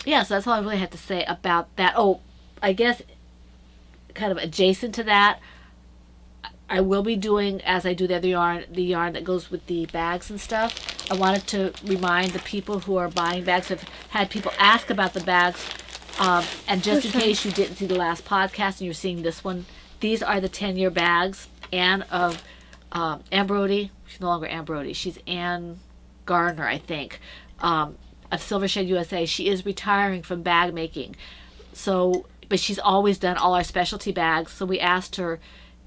Yeah, so that's all I really had to say about that. Oh, I guess kind of adjacent to that, I will be doing, as I do the yarn that goes with the bags and stuff. I wanted to remind the people who are buying bags. I've had people ask about the bags, and just in case you didn't see the last podcast and you're seeing this one, these are the 10-year bags. Anne of Anne Brody, she's no longer Anne Brody, she's Anne Gardner, I think, of Silver Shade USA. She is retiring from bag making, but she's always done all our specialty bags, so we asked her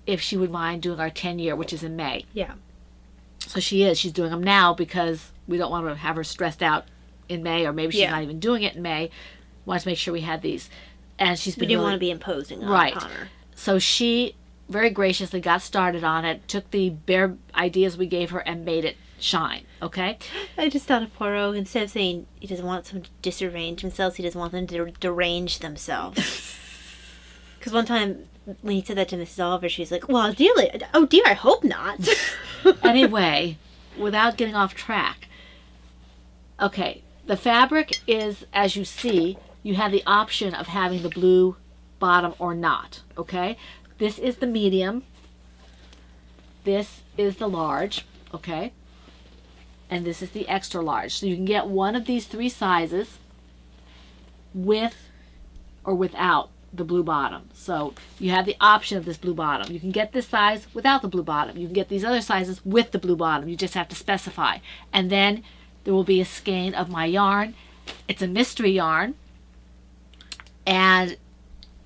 if she would mind doing our 10-year, which is in May. Yeah. So she's doing them now because we don't want to have her stressed out in May, or maybe she's not even doing it in May. Wanted to make sure we had these. And she's been We didn't want to be imposing on her. So she very graciously got started on it, took the bare ideas we gave her and made it shine, okay? I just thought of Poirot. Instead of saying he doesn't want someone to disarrange themselves, he doesn't want them to derange themselves. Because one time when he said that to Mrs. Oliver, she's like, well, dear, I hope not. Anyway, without getting off track. Okay, the fabric is, as you see, you have the option of having the blue bottom or not, okay? This is the medium. This is the large, okay? And this is the extra large. So you can get one of these 3 sizes with or without the blue bottom. So you have the option of this blue bottom. You can get this size without the blue bottom. You can get these other sizes with the blue bottom. You just have to specify. And then there will be a skein of my yarn. It's a mystery yarn. And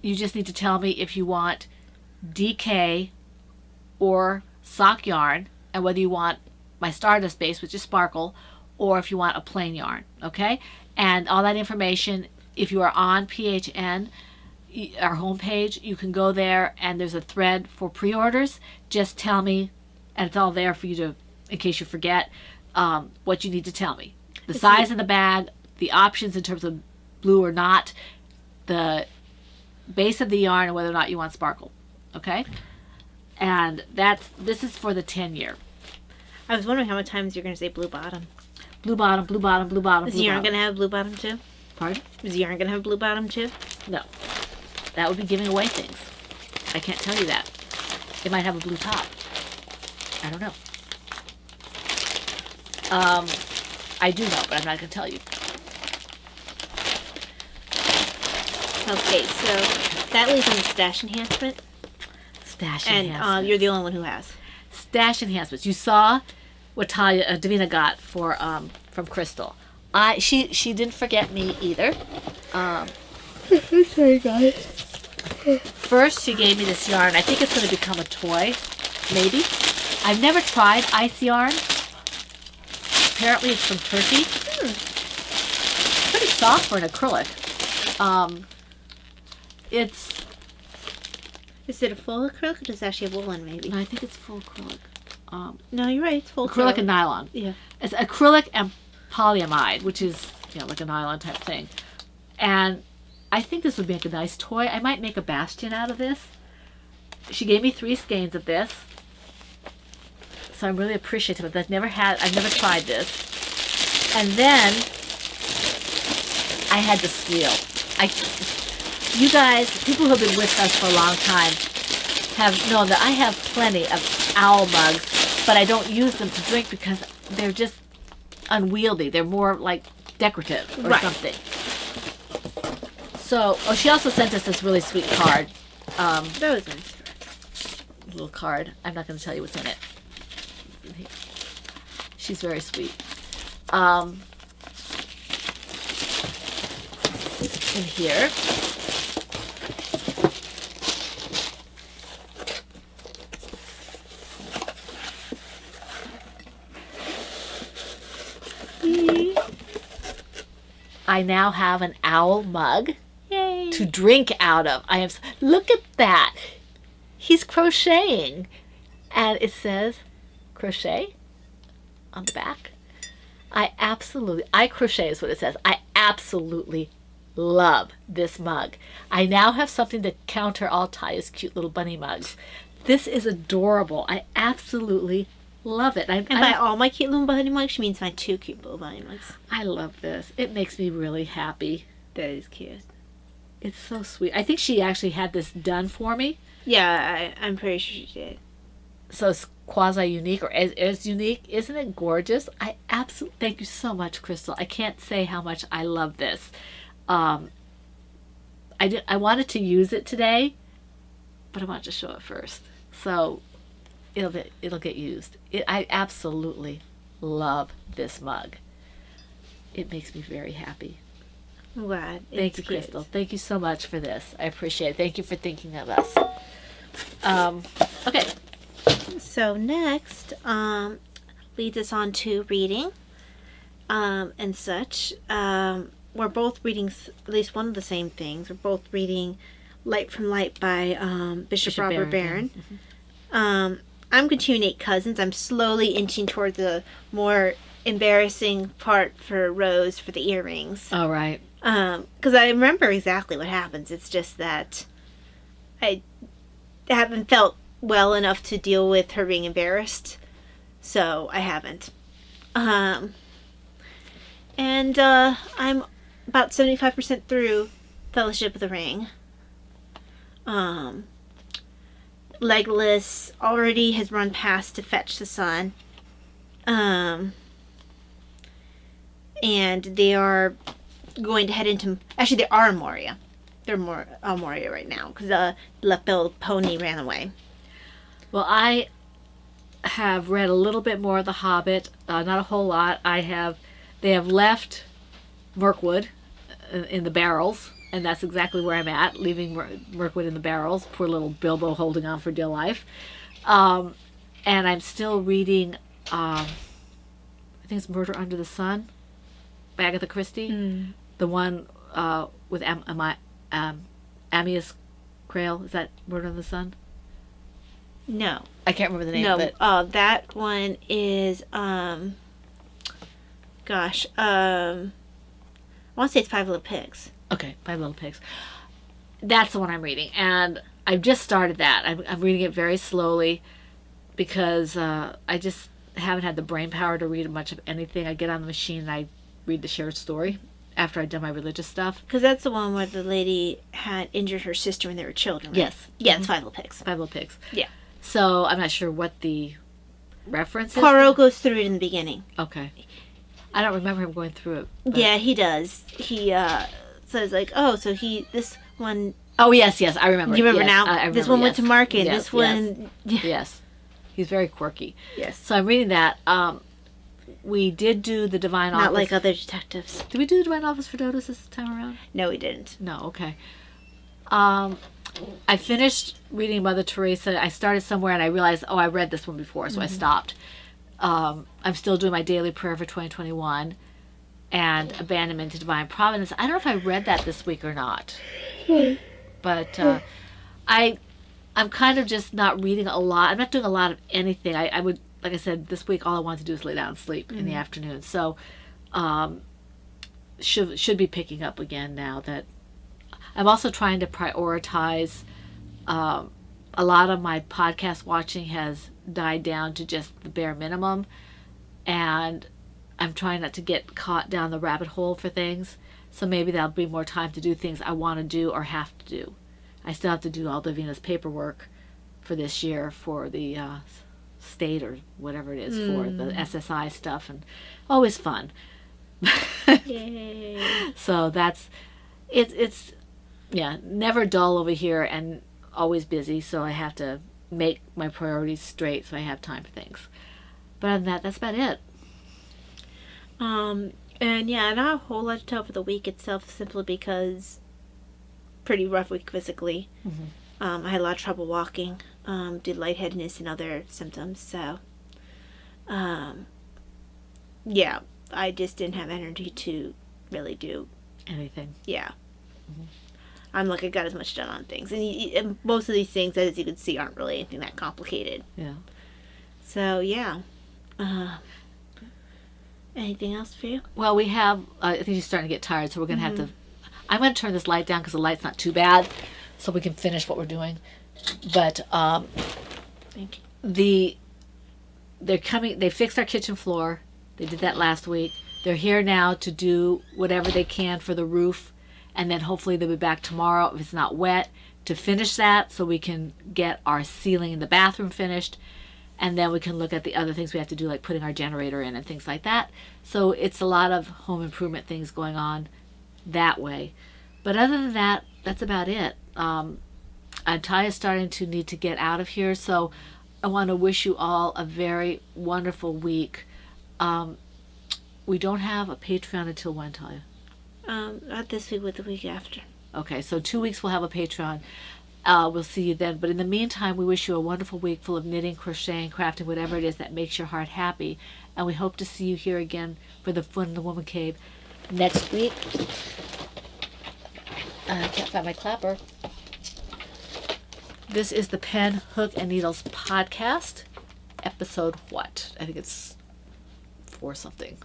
you just need to tell me if you want DK or sock yarn, and whether you want my Stardust base, which is sparkle, or if you want a plain yarn, okay? And all that information, if you are on PHN, our homepage, you can go there and there's a thread for pre-orders. Just tell me, and it's all there for you to, in case you forget, what you need to tell me. The size of the bag, the options in terms of blue or not, the base of the yarn, and whether or not you want sparkle, okay? And this is for the 10-year. I was wondering how many times you're going to say blue bottom. Blue bottom, blue bottom, blue bottom, Is yarn going to have blue bottom too? Pardon? Is yarn going to have blue bottom too? No. That would be giving away things. I can't tell you that. It might have a blue top. I don't know. I do know, but I'm not going to tell you. Okay, so that leaves on the stash enhancement. Stash And enhancements. you're the only one who has. Stash enhancements. You saw what Davina got from Crystal. She didn't forget me either. Sorry, guys. First, she gave me this yarn. I think it's going to become a toy, maybe. I've never tried ice yarn. Apparently, it's from Turkey. pretty soft for an acrylic. It's Is it a full acrylic or does it actually have wool in maybe? no, I think it's full acrylic. No, you're right. It's full Acrylic and nylon. Yeah. It's acrylic and polyamide, which is like a nylon type thing. And I think this would make a nice toy. I might make a bastion out of this. She gave me 3 skeins of this, so I'm really appreciative of that. I've never tried this. And then I had to squeal. You guys, people who have been with us for a long time, have known that I have plenty of owl mugs, but I don't use them to drink because they're just unwieldy. They're more like decorative or something. So, she also sent us this really sweet card. That was nice. Little card. I'm not going to tell you what's in it. She's very sweet. In here. I now have an owl mug to drink out of. Look at that. He's crocheting. And it says crochet on the back. I crochet is what it says. I absolutely love this mug. I now have something to counter all Taya's cute little bunny mugs. This is adorable. I absolutely love it. And by all my cute little bunny mugs, she means my 2 cute little bunny mugs. I love this. It makes me really happy. That is cute. It's so sweet. I think she actually had this done for me. Yeah, I'm pretty sure she did. So it's quasi-unique or as unique. Isn't it gorgeous? I absolutely... Thank you so much, Crystal. I can't say how much I love this. I wanted to use it today, but I wanted to show it first. So it'll get used. I absolutely love this mug. It makes me very happy. I'm glad. Thank you, Crystal. Thank you so much for this. I appreciate it. Thank you for thinking of us. Okay. So next, leads us on to reading, and such. We're both reading at least one of the same things. We're both reading Light from Light by Bishop Robert Barron. Mm-hmm. I'm continuing 8 Cousins. I'm slowly inching toward the more embarrassing part for Rose for the earrings. All right. Because I remember exactly what happens. It's just that I haven't felt well enough to deal with her being embarrassed. So I haven't. And I'm about 75% through Fellowship of the Ring. Legolas already has run past to fetch the sun. And they are going to head into... Actually, they are in Moria. They're more Moria right now because the left-billed pony ran away. Well, I have read a little bit more of The Hobbit. Not a whole lot. They have left Mirkwood in the barrels, and that's exactly where I'm at, leaving Mirkwood in the barrels. Poor little Bilbo holding on for dear life. And I'm still reading, I think it's Murder Under the Sun by Agatha Christie. The one with Ammias Crail. Is that Murder Under the Sun? No. I can't remember the name of it. That one is, I want to say it's Five Little Pigs. Okay, Five Little Pigs. That's the one I'm reading, and I've just started that. I'm reading it very slowly because I just haven't had the brain power to read much of anything. I get on the machine and I read the shared story after I've done my religious stuff. Because that's the one where the lady had injured her sister when they were children, right? Yes. Yeah, it's Five Little Pigs. Five Little Pigs. Yeah. So I'm not sure what the reference is. Poirot goes through it in the beginning. Okay. I don't remember him going through it. But... Yeah, he does. He says like, oh, so this one... Oh, yes, I remember. You remember yes, now? I remember, this one went yes. to market. Yes, this one... Yes. Yes. He's very quirky. Yes. So I'm reading that. We did do the Divine Office. Not like other detectives. Did we do the Divine Office for Dodos this time around? No, we didn't. No, okay. I finished reading Mother Teresa. I started somewhere and I realized, I read this one before, so I stopped. I'm still doing my daily prayer for 2021. and Abandonment to Divine Providence. I don't know if I read that this week or not. But I'm kind of just not reading a lot. I'm not doing a lot of anything. I would, like I said, this week all I wanted to do is lay down and sleep in the afternoon. So should be picking up again now that I'm also trying to prioritize. A lot of my podcast watching has died down to just the bare minimum, and I'm trying not to get caught down the rabbit hole for things. So maybe that'll be more time to do things I want to do or have to do. I still have to do all Davina's paperwork for this year for the state or whatever it is for the SSI stuff, and always fun. Yay. So that's it's never dull over here and always busy. So I have to make my priorities straight so I have time for things. But other than that, that's about it. And yeah, not a whole lot to tell for the week itself, simply because pretty rough week physically. I had a lot of trouble walking, due to lightheadedness and other symptoms. So, yeah, I just didn't have energy to really do Anything. Yeah. I'm like, I got as much done on things. And most of these things, as you can see, aren't really anything that complicated. Yeah. So, yeah. Anything else for you? Well, we have, I think she's starting to get tired, so we're going to have to, I'm going to turn this light down because the light's not too bad, so we can finish what we're doing. But Thank you. they're coming, they fixed our kitchen floor. They did that last week. They're here now to do whatever they can for the roof, and then hopefully they'll be back tomorrow if it's not wet to finish that so we can get our ceiling in the bathroom finished, and then we can look at the other things we have to do, like putting our generator in and things like that. So it's a lot of home improvement things going on that way. But other than that, that's about it. Taya's starting to need to get out of here, so I want to wish you all a very wonderful week. We don't have a Patreon until when, Taya? Not this week, but the week after. Okay, so 2 weeks we'll have a Patreon. We'll see you then. But in the meantime, we wish you a wonderful week full of knitting, crocheting, crafting, whatever it is that makes your heart happy. And we hope to see you here again for the Fun in the Woman Cave next week. I can't find my clapper. This is the Pen, Hook, and Needles podcast. Episode what? I think it's 4 something.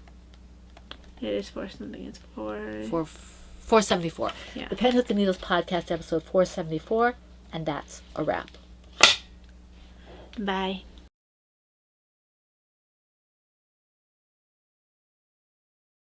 It is for something. It's for... 474. Yeah. The Pen, Hook, and Needles podcast, episode 474. And that's a wrap. Bye.